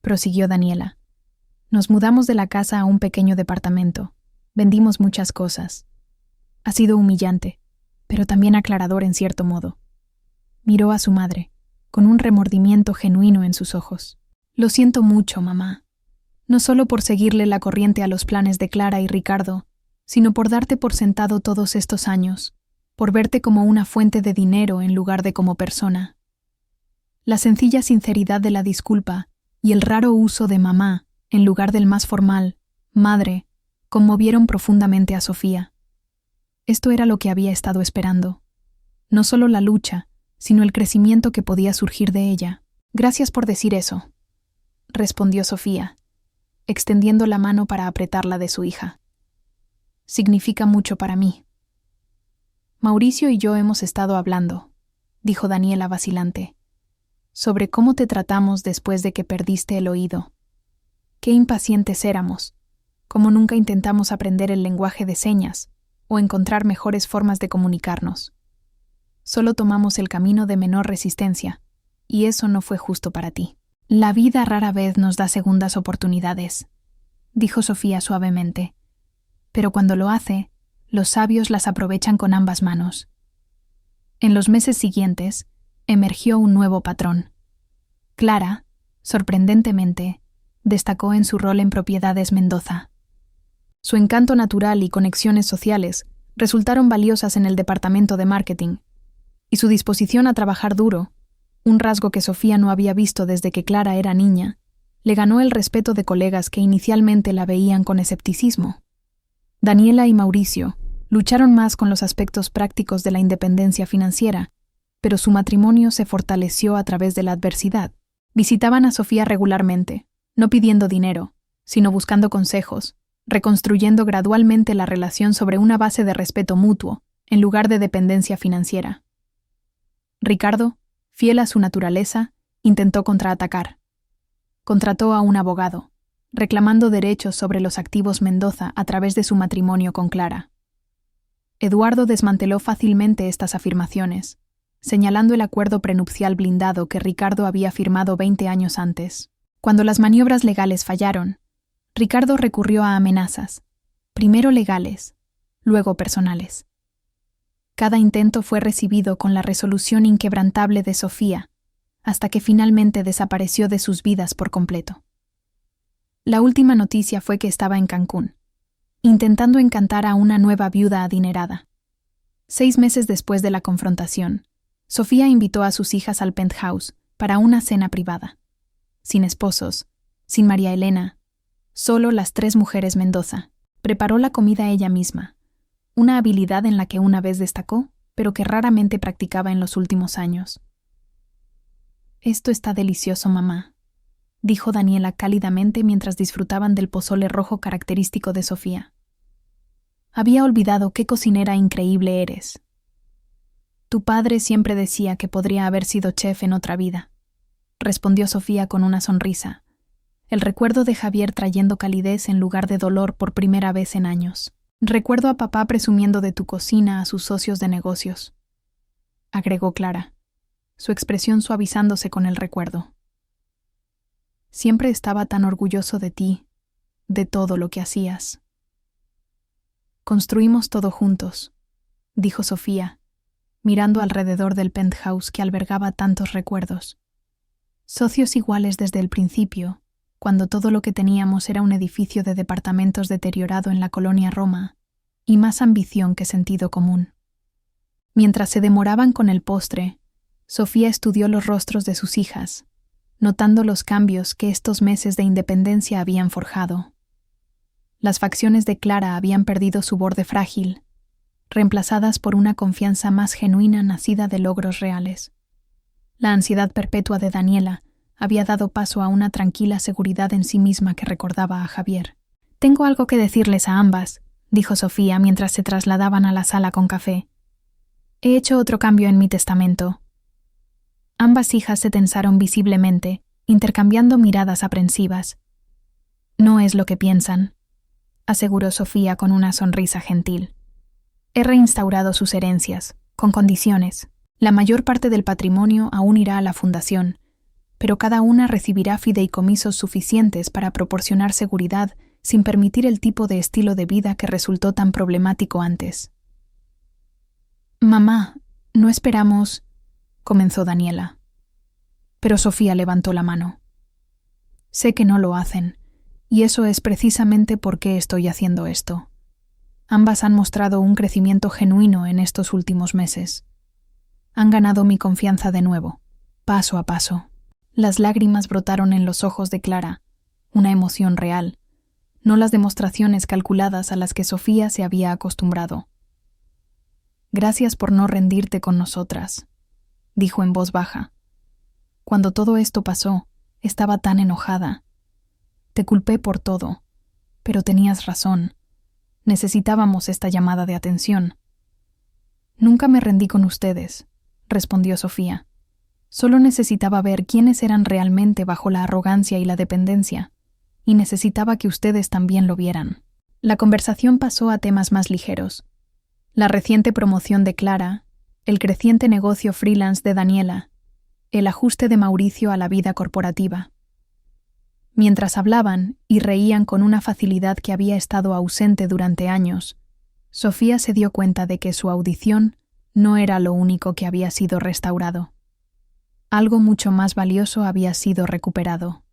prosiguió Daniela. Nos mudamos de la casa a un pequeño departamento. Vendimos muchas cosas. Ha sido humillante, pero también aclarador en cierto modo. Miró a su madre, con un remordimiento genuino en sus ojos. Lo siento mucho, mamá. No solo por seguirle la corriente a los planes de Clara y Ricardo, sino por darte por sentado todos estos años, por verte como una fuente de dinero en lugar de como persona. La sencilla sinceridad de la disculpa y el raro uso de mamá en lugar del más formal, madre, conmovieron profundamente a Sofía. Esto era lo que había estado esperando. No solo la lucha, sino el crecimiento que podía surgir de ella. Gracias por decir eso, respondió Sofía, extendiendo la mano para apretarla de su hija. Significa mucho para mí. Mauricio y yo hemos estado hablando, dijo Daniela vacilante, sobre cómo te tratamos después de que perdiste el oído. Qué impacientes éramos, cómo nunca intentamos aprender el lenguaje de señas o encontrar mejores formas de comunicarnos. Solo tomamos el camino de menor resistencia, y eso no fue justo para ti. La vida rara vez nos da segundas oportunidades, dijo Sofía suavemente, pero cuando lo hace, los sabios las aprovechan con ambas manos. En los meses siguientes, emergió un nuevo patrón. Clara, sorprendentemente, destacó en su rol en Propiedades Mendoza. Su encanto natural y conexiones sociales resultaron valiosas en el departamento de marketing, y su disposición a trabajar duro, un rasgo que Sofía no había visto desde que Clara era niña, le ganó el respeto de colegas que inicialmente la veían con escepticismo. Daniela y Mauricio lucharon más con los aspectos prácticos de la independencia financiera, pero su matrimonio se fortaleció a través de la adversidad. Visitaban a Sofía regularmente, no pidiendo dinero, sino buscando consejos, reconstruyendo gradualmente la relación sobre una base de respeto mutuo, en lugar de dependencia financiera. Ricardo, fiel a su naturaleza, intentó contraatacar. Contrató a un abogado, reclamando derechos sobre los activos Mendoza a través de su matrimonio con Clara. Eduardo desmanteló fácilmente estas afirmaciones, señalando el acuerdo prenupcial blindado que Ricardo había firmado 20 años antes. Cuando las maniobras legales fallaron, Ricardo recurrió a amenazas, primero legales, luego personales. Cada intento fue recibido con la resolución inquebrantable de Sofía, hasta que finalmente desapareció de sus vidas por completo. La última noticia fue que estaba en Cancún, intentando encantar a una nueva viuda adinerada. 6 meses después de la confrontación, Sofía invitó a sus hijas al penthouse para una cena privada. Sin esposos, sin María Elena, solo las 3 mujeres Mendoza. Preparó la comida ella misma, una habilidad en la que una vez destacó, pero que raramente practicaba en los últimos años. «Esto está delicioso, mamá», dijo Daniela cálidamente mientras disfrutaban del pozole rojo característico de Sofía. «Había olvidado qué cocinera increíble eres. Tu padre siempre decía que podría haber sido chef en otra vida», respondió Sofía con una sonrisa, el recuerdo de Javier trayendo calidez en lugar de dolor por primera vez en años. «Recuerdo a papá presumiendo de tu cocina a sus socios de negocios», agregó Clara, su expresión suavizándose con el recuerdo. «Siempre estaba tan orgulloso de ti, de todo lo que hacías». «Construimos todo juntos», dijo Sofía, mirando alrededor del penthouse que albergaba tantos recuerdos. «Socios iguales desde el principio, cuando todo lo que teníamos era un edificio de departamentos deteriorado en la colonia Roma, y más ambición que sentido común». Mientras se demoraban con el postre, Sofía estudió los rostros de sus hijas, notando los cambios que estos meses de independencia habían forjado. Las facciones de Clara habían perdido su borde frágil, reemplazadas por una confianza más genuina nacida de logros reales. La ansiedad perpetua de Daniela había dado paso a una tranquila seguridad en sí misma que recordaba a Javier. «Tengo algo que decirles a ambas», dijo Sofía mientras se trasladaban a la sala con café. «He hecho otro cambio en mi testamento». Ambas hijas se tensaron visiblemente, intercambiando miradas aprensivas. «No es lo que piensan», aseguró Sofía con una sonrisa gentil. «He reinstaurado sus herencias, con condiciones. La mayor parte del patrimonio aún irá a la fundación, pero cada una recibirá fideicomisos suficientes para proporcionar seguridad sin permitir el tipo de estilo de vida que resultó tan problemático antes». «Mamá, no esperamos», comenzó Daniela. Pero Sofía levantó la mano. «Sé que no lo hacen, y eso es precisamente por qué estoy haciendo esto. Ambas han mostrado un crecimiento genuino en estos últimos meses. Han ganado mi confianza de nuevo, paso a paso. Las lágrimas brotaron en los ojos de Clara, una emoción real, no las demostraciones calculadas a las que Sofía se había acostumbrado. Gracias por no rendirte con nosotras, dijo en voz baja. Cuando todo esto pasó, estaba tan enojada. Te culpé por todo, pero tenías razón. Necesitábamos esta llamada de atención. Nunca me rendí con ustedes, respondió Sofía. Solo necesitaba ver quiénes eran realmente bajo la arrogancia y la dependencia, y necesitaba que ustedes también lo vieran. La conversación pasó a temas más ligeros. La reciente promoción de Clara, el creciente negocio freelance de Daniela, el ajuste de Mauricio a la vida corporativa. Mientras hablaban y reían con una facilidad que había estado ausente durante años, Sofía se dio cuenta de que su audición no era lo único que había sido restaurado. Algo mucho más valioso había sido recuperado: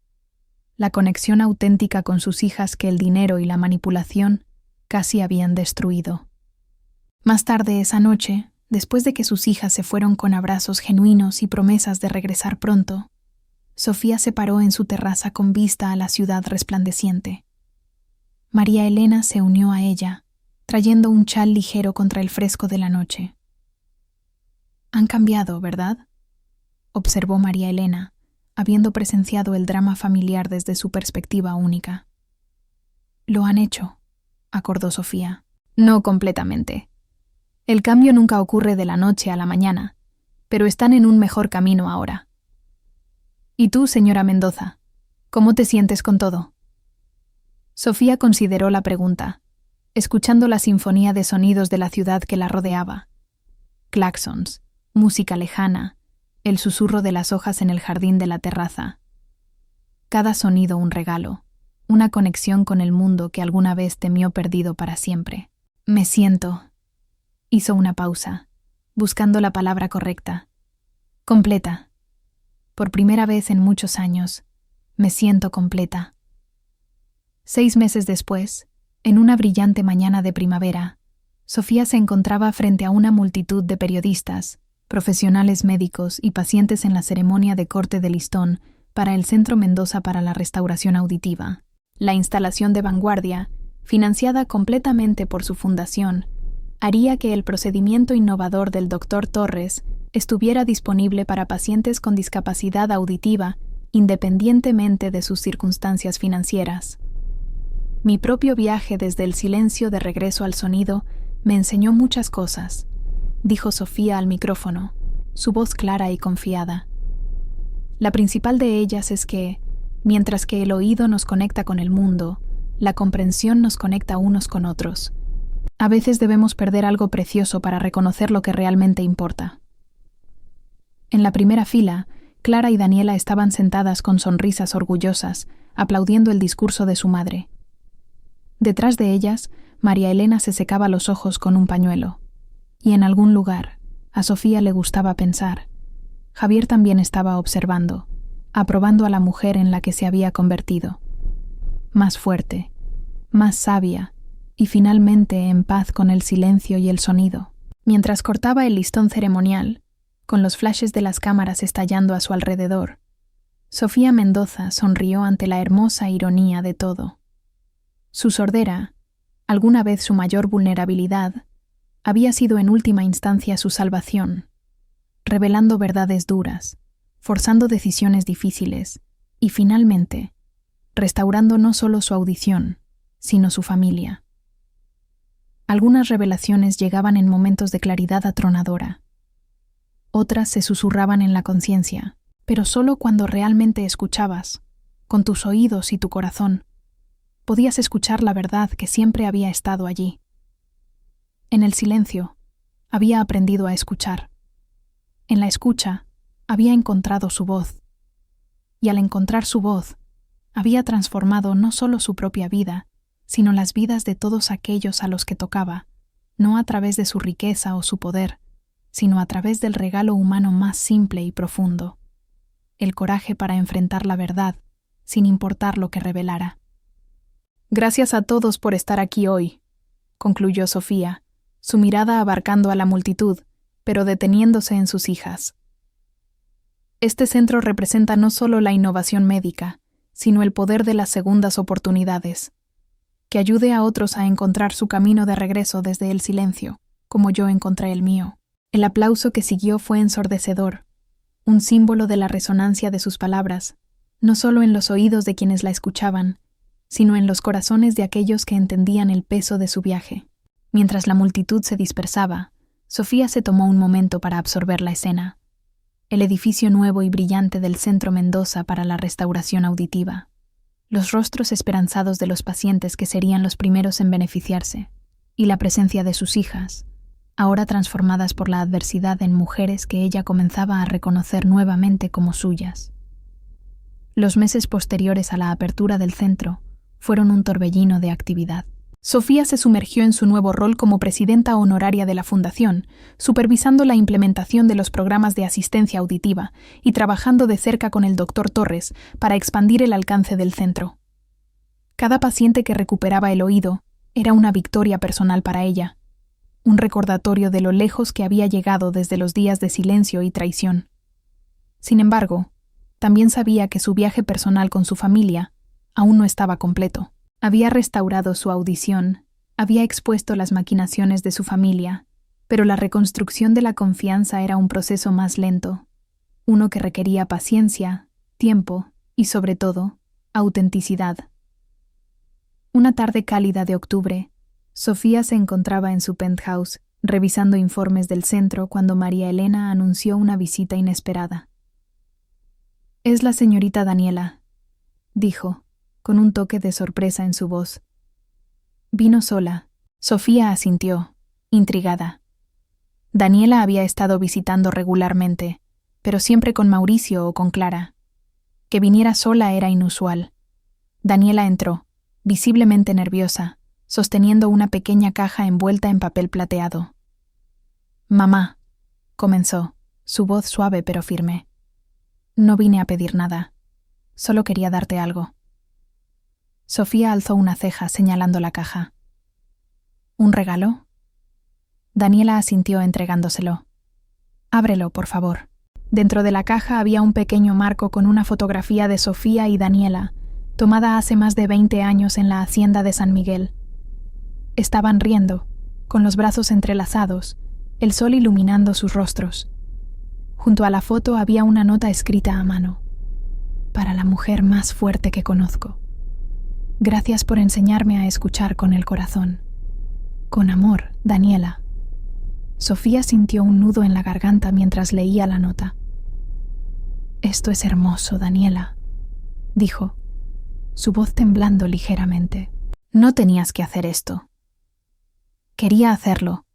la conexión auténtica con sus hijas que el dinero y la manipulación casi habían destruido. Más tarde esa noche, después de que sus hijas se fueron con abrazos genuinos y promesas de regresar pronto, Sofía se paró en su terraza con vista a la ciudad resplandeciente. María Elena se unió a ella, trayendo un chal ligero contra el fresco de la noche. «Han cambiado, ¿verdad?», observó María Elena, habiendo presenciado el drama familiar desde su perspectiva única. «Lo han hecho», acordó Sofía. «No completamente. El cambio nunca ocurre de la noche a la mañana, pero están en un mejor camino ahora. ¿Y tú, señora Mendoza, cómo te sientes con todo?». Sofía consideró la pregunta, escuchando la sinfonía de sonidos de la ciudad que la rodeaba. Claxons, música lejana, el susurro de las hojas en el jardín de la terraza. Cada sonido un regalo, una conexión con el mundo que alguna vez temió perdido para siempre. «Me siento», hizo una pausa, buscando la palabra correcta. «Completa. Por primera vez en muchos años, me siento completa». 6 meses después, en una brillante mañana de primavera, Sofía se encontraba frente a una multitud de periodistas, profesionales médicos y pacientes en la ceremonia de corte de listón para el Centro Mendoza para la Restauración Auditiva. La instalación de vanguardia, financiada completamente por su fundación, haría que el procedimiento innovador del Dr. Torres estuviera disponible para pacientes con discapacidad auditiva independientemente de sus circunstancias financieras. Mi propio viaje desde el silencio de regreso al sonido me enseñó muchas cosas, dijo Sofía al micrófono, su voz clara y confiada. La principal de ellas es que, mientras que el oído nos conecta con el mundo, la comprensión nos conecta unos con otros. A veces debemos perder algo precioso para reconocer lo que realmente importa. En la primera fila, Clara y Daniela estaban sentadas con sonrisas orgullosas, aplaudiendo el discurso de su madre. Detrás de ellas, María Elena se secaba los ojos con un pañuelo. Y en algún lugar, a Sofía le gustaba pensar, Javier también estaba observando, aprobando a la mujer en la que se había convertido. Más fuerte, más sabia, y finalmente en paz con el silencio y el sonido. Mientras cortaba el listón ceremonial, con los flashes de las cámaras estallando a su alrededor, Sofía Mendoza sonrió ante la hermosa ironía de todo. Su sordera, alguna vez su mayor vulnerabilidad, había sido en última instancia su salvación, revelando verdades duras, forzando decisiones difíciles y, finalmente, restaurando no solo su audición, sino su familia. Algunas revelaciones llegaban en momentos de claridad atronadora. Otras se susurraban en la conciencia, pero solo cuando realmente escuchabas, con tus oídos y tu corazón, podías escuchar la verdad que siempre había estado allí. En el silencio, había aprendido a escuchar. En la escucha, había encontrado su voz. Y al encontrar su voz, había transformado no solo su propia vida, sino las vidas de todos aquellos a los que tocaba, no a través de su riqueza o su poder, sino a través del regalo humano más simple y profundo, el coraje para enfrentar la verdad, sin importar lo que revelara. Gracias a todos por estar aquí hoy, concluyó Sofía, su mirada abarcando a la multitud, pero deteniéndose en sus hijas. Este centro representa no solo la innovación médica, sino el poder de las segundas oportunidades, que ayude a otros a encontrar su camino de regreso desde el silencio, como yo encontré el mío. El aplauso que siguió fue ensordecedor, un símbolo de la resonancia de sus palabras, no solo en los oídos de quienes la escuchaban, sino en los corazones de aquellos que entendían el peso de su viaje. Mientras la multitud se dispersaba, Sofía se tomó un momento para absorber la escena. El edificio nuevo y brillante del Centro Mendoza para la Restauración Auditiva. Los rostros esperanzados de los pacientes que serían los primeros en beneficiarse, y la presencia de sus hijas, ahora transformadas por la adversidad en mujeres que ella comenzaba a reconocer nuevamente como suyas. Los meses posteriores a la apertura del centro fueron un torbellino de actividad. Sofía se sumergió en su nuevo rol como presidenta honoraria de la Fundación, supervisando la implementación de los programas de asistencia auditiva y trabajando de cerca con el Dr. Torres para expandir el alcance del centro. Cada paciente que recuperaba el oído era una victoria personal para ella, un recordatorio de lo lejos que había llegado desde los días de silencio y traición. Sin embargo, también sabía que su viaje personal con su familia aún no estaba completo. Había restaurado su audición, había expuesto las maquinaciones de su familia, pero la reconstrucción de la confianza era un proceso más lento, uno que requería paciencia, tiempo y, sobre todo, autenticidad. Una tarde cálida de octubre, Sofía se encontraba en su penthouse, revisando informes del centro cuando María Elena anunció una visita inesperada. «Es la señorita Daniela», dijo, con un toque de sorpresa en su voz. «Vino sola». Sofía asintió, intrigada. Daniela había estado visitando regularmente, pero siempre con Mauricio o con Clara. Que viniera sola era inusual. Daniela entró, visiblemente nerviosa, sosteniendo una pequeña caja envuelta en papel plateado. «Mamá», comenzó, su voz suave pero firme. «No vine a pedir nada. Solo quería darte algo». Sofía alzó una ceja señalando la caja. «¿Un regalo?» Daniela asintió entregándoselo. «Ábrelo, por favor». Dentro de la caja había un pequeño marco con una fotografía de Sofía y Daniela, tomada hace más de 20 años en la hacienda de San Miguel. Estaban riendo, con los brazos entrelazados, el sol iluminando sus rostros. Junto a la foto había una nota escrita a mano. «Para la mujer más fuerte que conozco. Gracias por enseñarme a escuchar con el corazón. Con amor, Daniela». Sofía sintió un nudo en la garganta mientras leía la nota. «Esto es hermoso, Daniela», dijo, su voz temblando ligeramente. «No tenías que hacer esto». «Quería hacerlo»,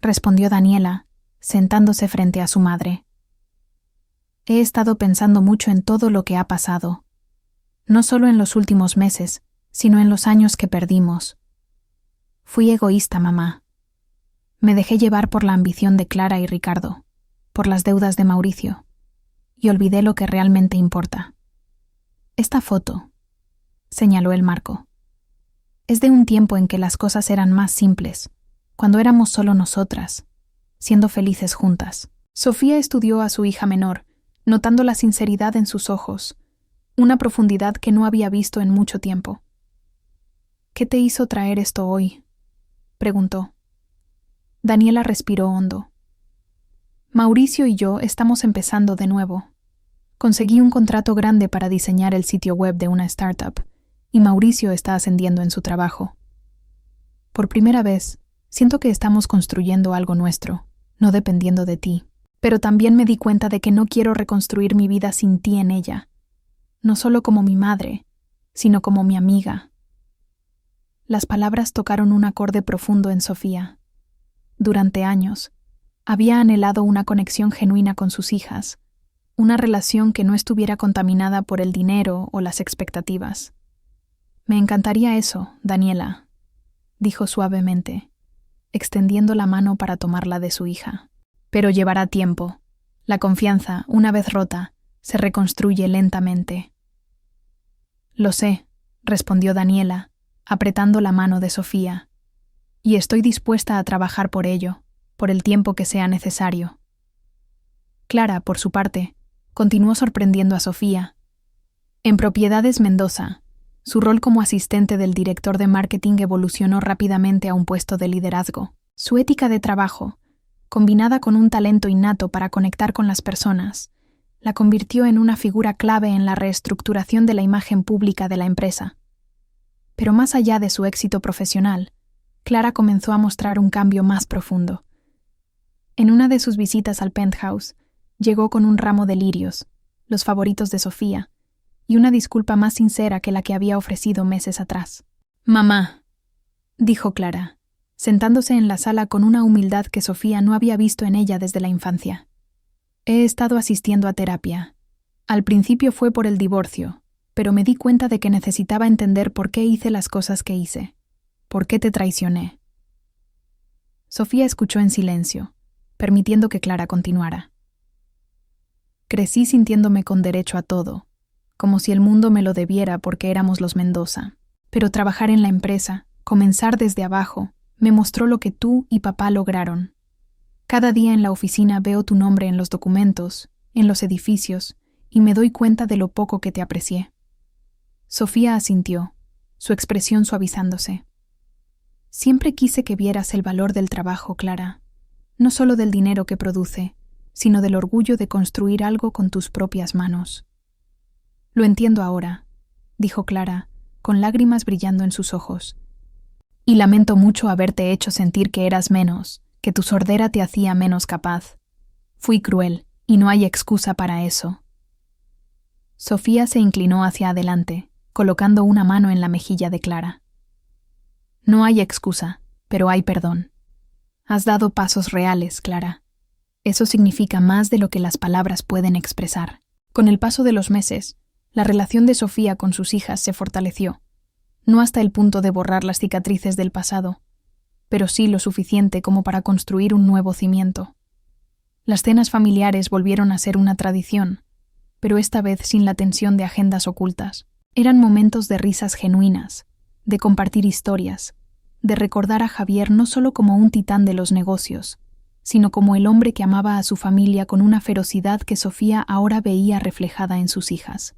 respondió Daniela, sentándose frente a su madre. «He estado pensando mucho en todo lo que ha pasado, no solo en los últimos meses, sino en los años que perdimos. Fui egoísta, mamá. Me dejé llevar por la ambición de Clara y Ricardo, por las deudas de Mauricio, y olvidé lo que realmente importa. Esta foto», señaló el marco, «es de un tiempo en que las cosas eran más simples, cuando éramos solo nosotras, siendo felices juntas». Sofía estudió a su hija menor, notando la sinceridad en sus ojos, una profundidad que no había visto en mucho tiempo. «¿Qué te hizo traer esto hoy?», preguntó. Daniela respiró hondo. «Mauricio y yo estamos empezando de nuevo. Conseguí un contrato grande para diseñar el sitio web de una startup, y Mauricio está ascendiendo en su trabajo. Por primera vez, siento que estamos construyendo algo nuestro, no dependiendo de ti. Pero también me di cuenta de que no quiero reconstruir mi vida sin ti en ella, no solo como mi madre, sino como mi amiga». Las palabras tocaron un acorde profundo en Sofía. Durante años, había anhelado una conexión genuina con sus hijas, una relación que no estuviera contaminada por el dinero o las expectativas. «Me encantaría eso, Daniela», dijo suavemente, extendiendo la mano para tomarla de su hija. «Pero llevará tiempo. La confianza, una vez rota, se reconstruye lentamente». «Lo sé», respondió Daniela, apretando la mano de Sofía. y estoy dispuesta a trabajar por ello, por el tiempo que sea necesario. Clara, por su parte, continuó sorprendiendo a Sofía. En Propiedades Mendoza, su rol como asistente del director de marketing evolucionó rápidamente a un puesto de liderazgo. Su ética de trabajo, combinada con un talento innato para conectar con las personas, la convirtió en una figura clave en la reestructuración de la imagen pública de la empresa. Pero más allá de su éxito profesional, Clara comenzó a mostrar un cambio más profundo. En una de sus visitas al penthouse, llegó con un ramo de lirios, los favoritos de Sofía, y una disculpa más sincera que la que había ofrecido meses atrás. «Mamá», dijo Clara, sentándose en la sala con una humildad que Sofía no había visto en ella desde la infancia. «He estado asistiendo a terapia. Al principio fue por el divorcio, pero me di cuenta de que necesitaba entender por qué hice las cosas que hice. ¿Por qué te traicioné?». Sofía escuchó en silencio, permitiendo que Clara continuara. «Crecí sintiéndome con derecho a todo, como si el mundo me lo debiera porque éramos los Mendoza. Pero trabajar en la empresa, comenzar desde abajo, me mostró lo que tú y papá lograron. Cada día en la oficina veo tu nombre en los documentos, en los edificios, y me doy cuenta de lo poco que te aprecié». Sofía asintió, su expresión suavizándose. «Siempre quise que vieras el valor del trabajo, Clara, no solo del dinero que produce, sino del orgullo de construir algo con tus propias manos». «Lo entiendo ahora», dijo Clara, con lágrimas brillando en sus ojos. «Y lamento mucho haberte hecho sentir que eras menos, que tu sordera te hacía menos capaz. Fui cruel, y no hay excusa para eso». Sofía se inclinó hacia adelante, colocando una mano en la mejilla de Clara. «No hay excusa, pero hay perdón. Has dado pasos reales, Clara. Eso significa más de lo que las palabras pueden expresar». Con el paso de los meses, la relación de Sofía con sus hijas se fortaleció, no hasta el punto de borrar las cicatrices del pasado, pero sí lo suficiente como para construir un nuevo cimiento. Las cenas familiares volvieron a ser una tradición, pero esta vez sin la tensión de agendas ocultas. Eran momentos de risas genuinas, de compartir historias, de recordar a Javier no solo como un titán de los negocios, sino como el hombre que amaba a su familia con una ferocidad que Sofía ahora veía reflejada en sus hijas.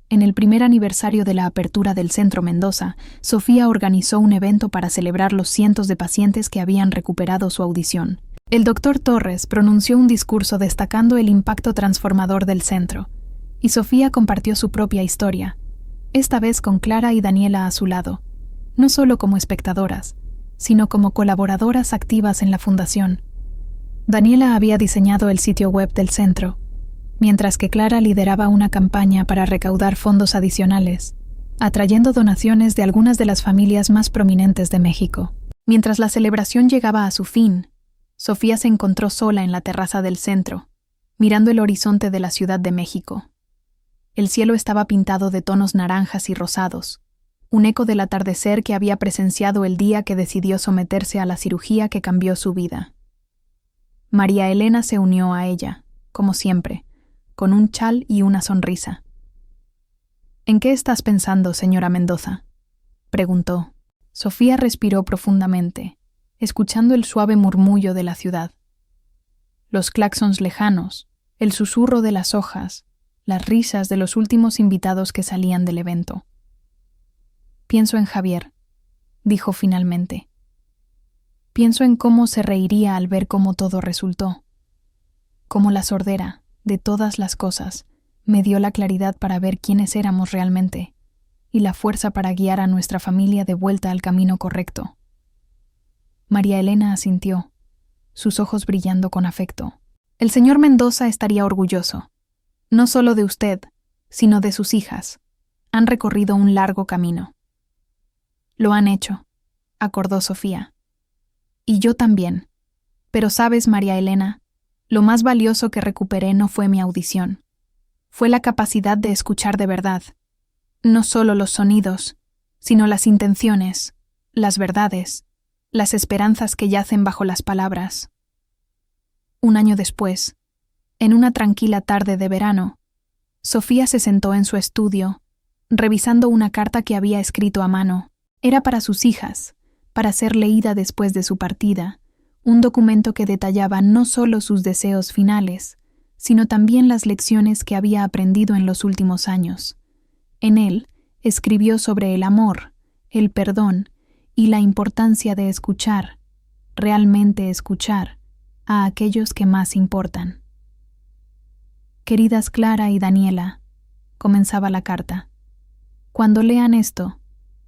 En el primer aniversario de la apertura del Centro Mendoza, Sofía organizó un evento para celebrar los cientos de pacientes que habían recuperado su audición. El doctor Torres pronunció un discurso destacando el impacto transformador del centro, y Sofía compartió su propia historia, esta vez con Clara y Daniela a su lado, no solo como espectadoras, sino como colaboradoras activas en la fundación. Daniela había diseñado el sitio web del centro, mientras que Clara lideraba una campaña para recaudar fondos adicionales, atrayendo donaciones de algunas de las familias más prominentes de México. Mientras la celebración llegaba a su fin, Sofía se encontró sola en la terraza del centro, mirando el horizonte de la Ciudad de México. El cielo estaba pintado de tonos naranjas y rosados, un eco del atardecer que había presenciado el día que decidió someterse a la cirugía que cambió su vida. María Elena se unió a ella, como siempre, con un chal y una sonrisa. «¿En qué estás pensando, señora Mendoza?», preguntó. Sofía respiró profundamente, escuchando el suave murmullo de la ciudad. Los claxons lejanos, el susurro de las hojas, las risas de los últimos invitados que salían del evento. «Pienso en Javier», dijo finalmente. «Pienso en cómo se reiría al ver cómo todo resultó. Cómo la sordera, de todas las cosas, me dio la claridad para ver quiénes éramos realmente y la fuerza para guiar a nuestra familia de vuelta al camino correcto». María Elena asintió, sus ojos brillando con afecto. «El señor Mendoza estaría orgulloso, no solo de usted, sino de sus hijas. Han recorrido un largo camino». «Lo han hecho», acordó Sofía. «Y yo también. Pero sabes, María Elena, lo más valioso que recuperé no fue mi audición. Fue la capacidad de escuchar de verdad. No solo los sonidos, sino las intenciones, las verdades, las esperanzas que yacen bajo las palabras». Un año después, en una tranquila tarde de verano, Sofía se sentó en su estudio, revisando una carta que había escrito a mano. Era para sus hijas, para ser leída después de su partida, un documento que detallaba no solo sus deseos finales, sino también las lecciones que había aprendido en los últimos años. En él, escribió sobre el amor, el perdón y la importancia de escuchar, realmente escuchar, a aquellos que más importan. Queridas Clara y Daniela, comenzaba la carta, cuando lean esto,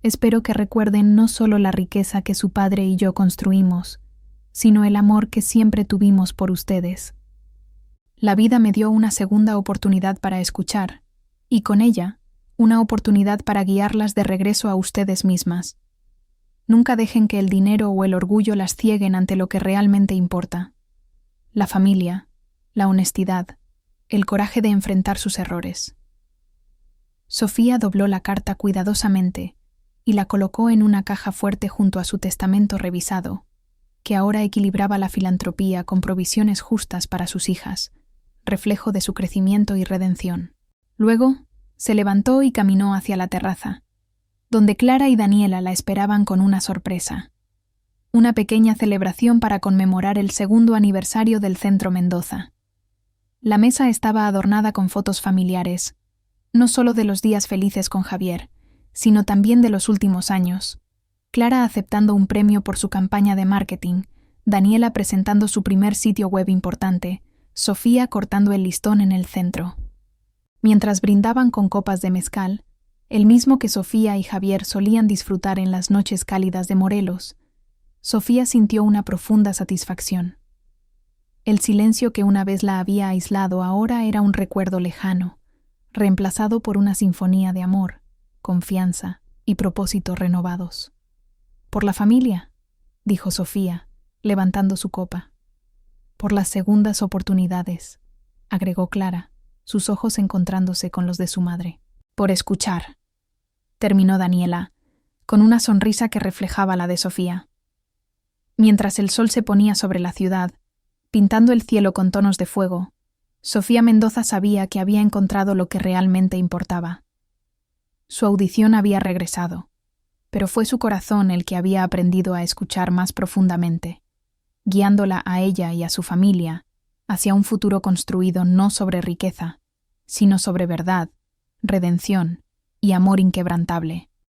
espero que recuerden no solo la riqueza que su padre y yo construimos, sino el amor que siempre tuvimos por ustedes. La vida me dio una segunda oportunidad para escuchar, y con ella, una oportunidad para guiarlas de regreso a ustedes mismas. Nunca dejen que el dinero o el orgullo las cieguen ante lo que realmente importa. La familia, la honestidad, el coraje de enfrentar sus errores. Sofía dobló la carta cuidadosamente y la colocó en una caja fuerte junto a su testamento revisado, que ahora equilibraba la filantropía con provisiones justas para sus hijas, reflejo de su crecimiento y redención. Luego, se levantó y caminó hacia la terraza, donde Clara y Daniela la esperaban con una sorpresa. Una pequeña celebración para conmemorar el 2º aniversario del Centro Mendoza. La mesa estaba adornada con fotos familiares, no solo de los días felices con Javier, sino también de los últimos años. Clara aceptando un premio por su campaña de marketing, Daniela presentando su primer sitio web importante, Sofía cortando el listón en el centro. Mientras brindaban con copas de mezcal, el mismo que Sofía y Javier solían disfrutar en las noches cálidas de Morelos, Sofía sintió una profunda satisfacción. El silencio que una vez la había aislado ahora era un recuerdo lejano, reemplazado por una sinfonía de amor, confianza y propósitos renovados. «Por la familia», dijo Sofía, levantando su copa. «Por las segundas oportunidades», agregó Clara, sus ojos encontrándose con los de su madre. «Por escuchar», terminó Daniela, con una sonrisa que reflejaba la de Sofía. Mientras el sol se ponía sobre la ciudad, pintando el cielo con tonos de fuego, Sofía Mendoza sabía que había encontrado lo que realmente importaba. Su audición había regresado, pero fue su corazón el que había aprendido a escuchar más profundamente, guiándola a ella y a su familia hacia un futuro construido no sobre riqueza, sino sobre verdad, redención y amor inquebrantable.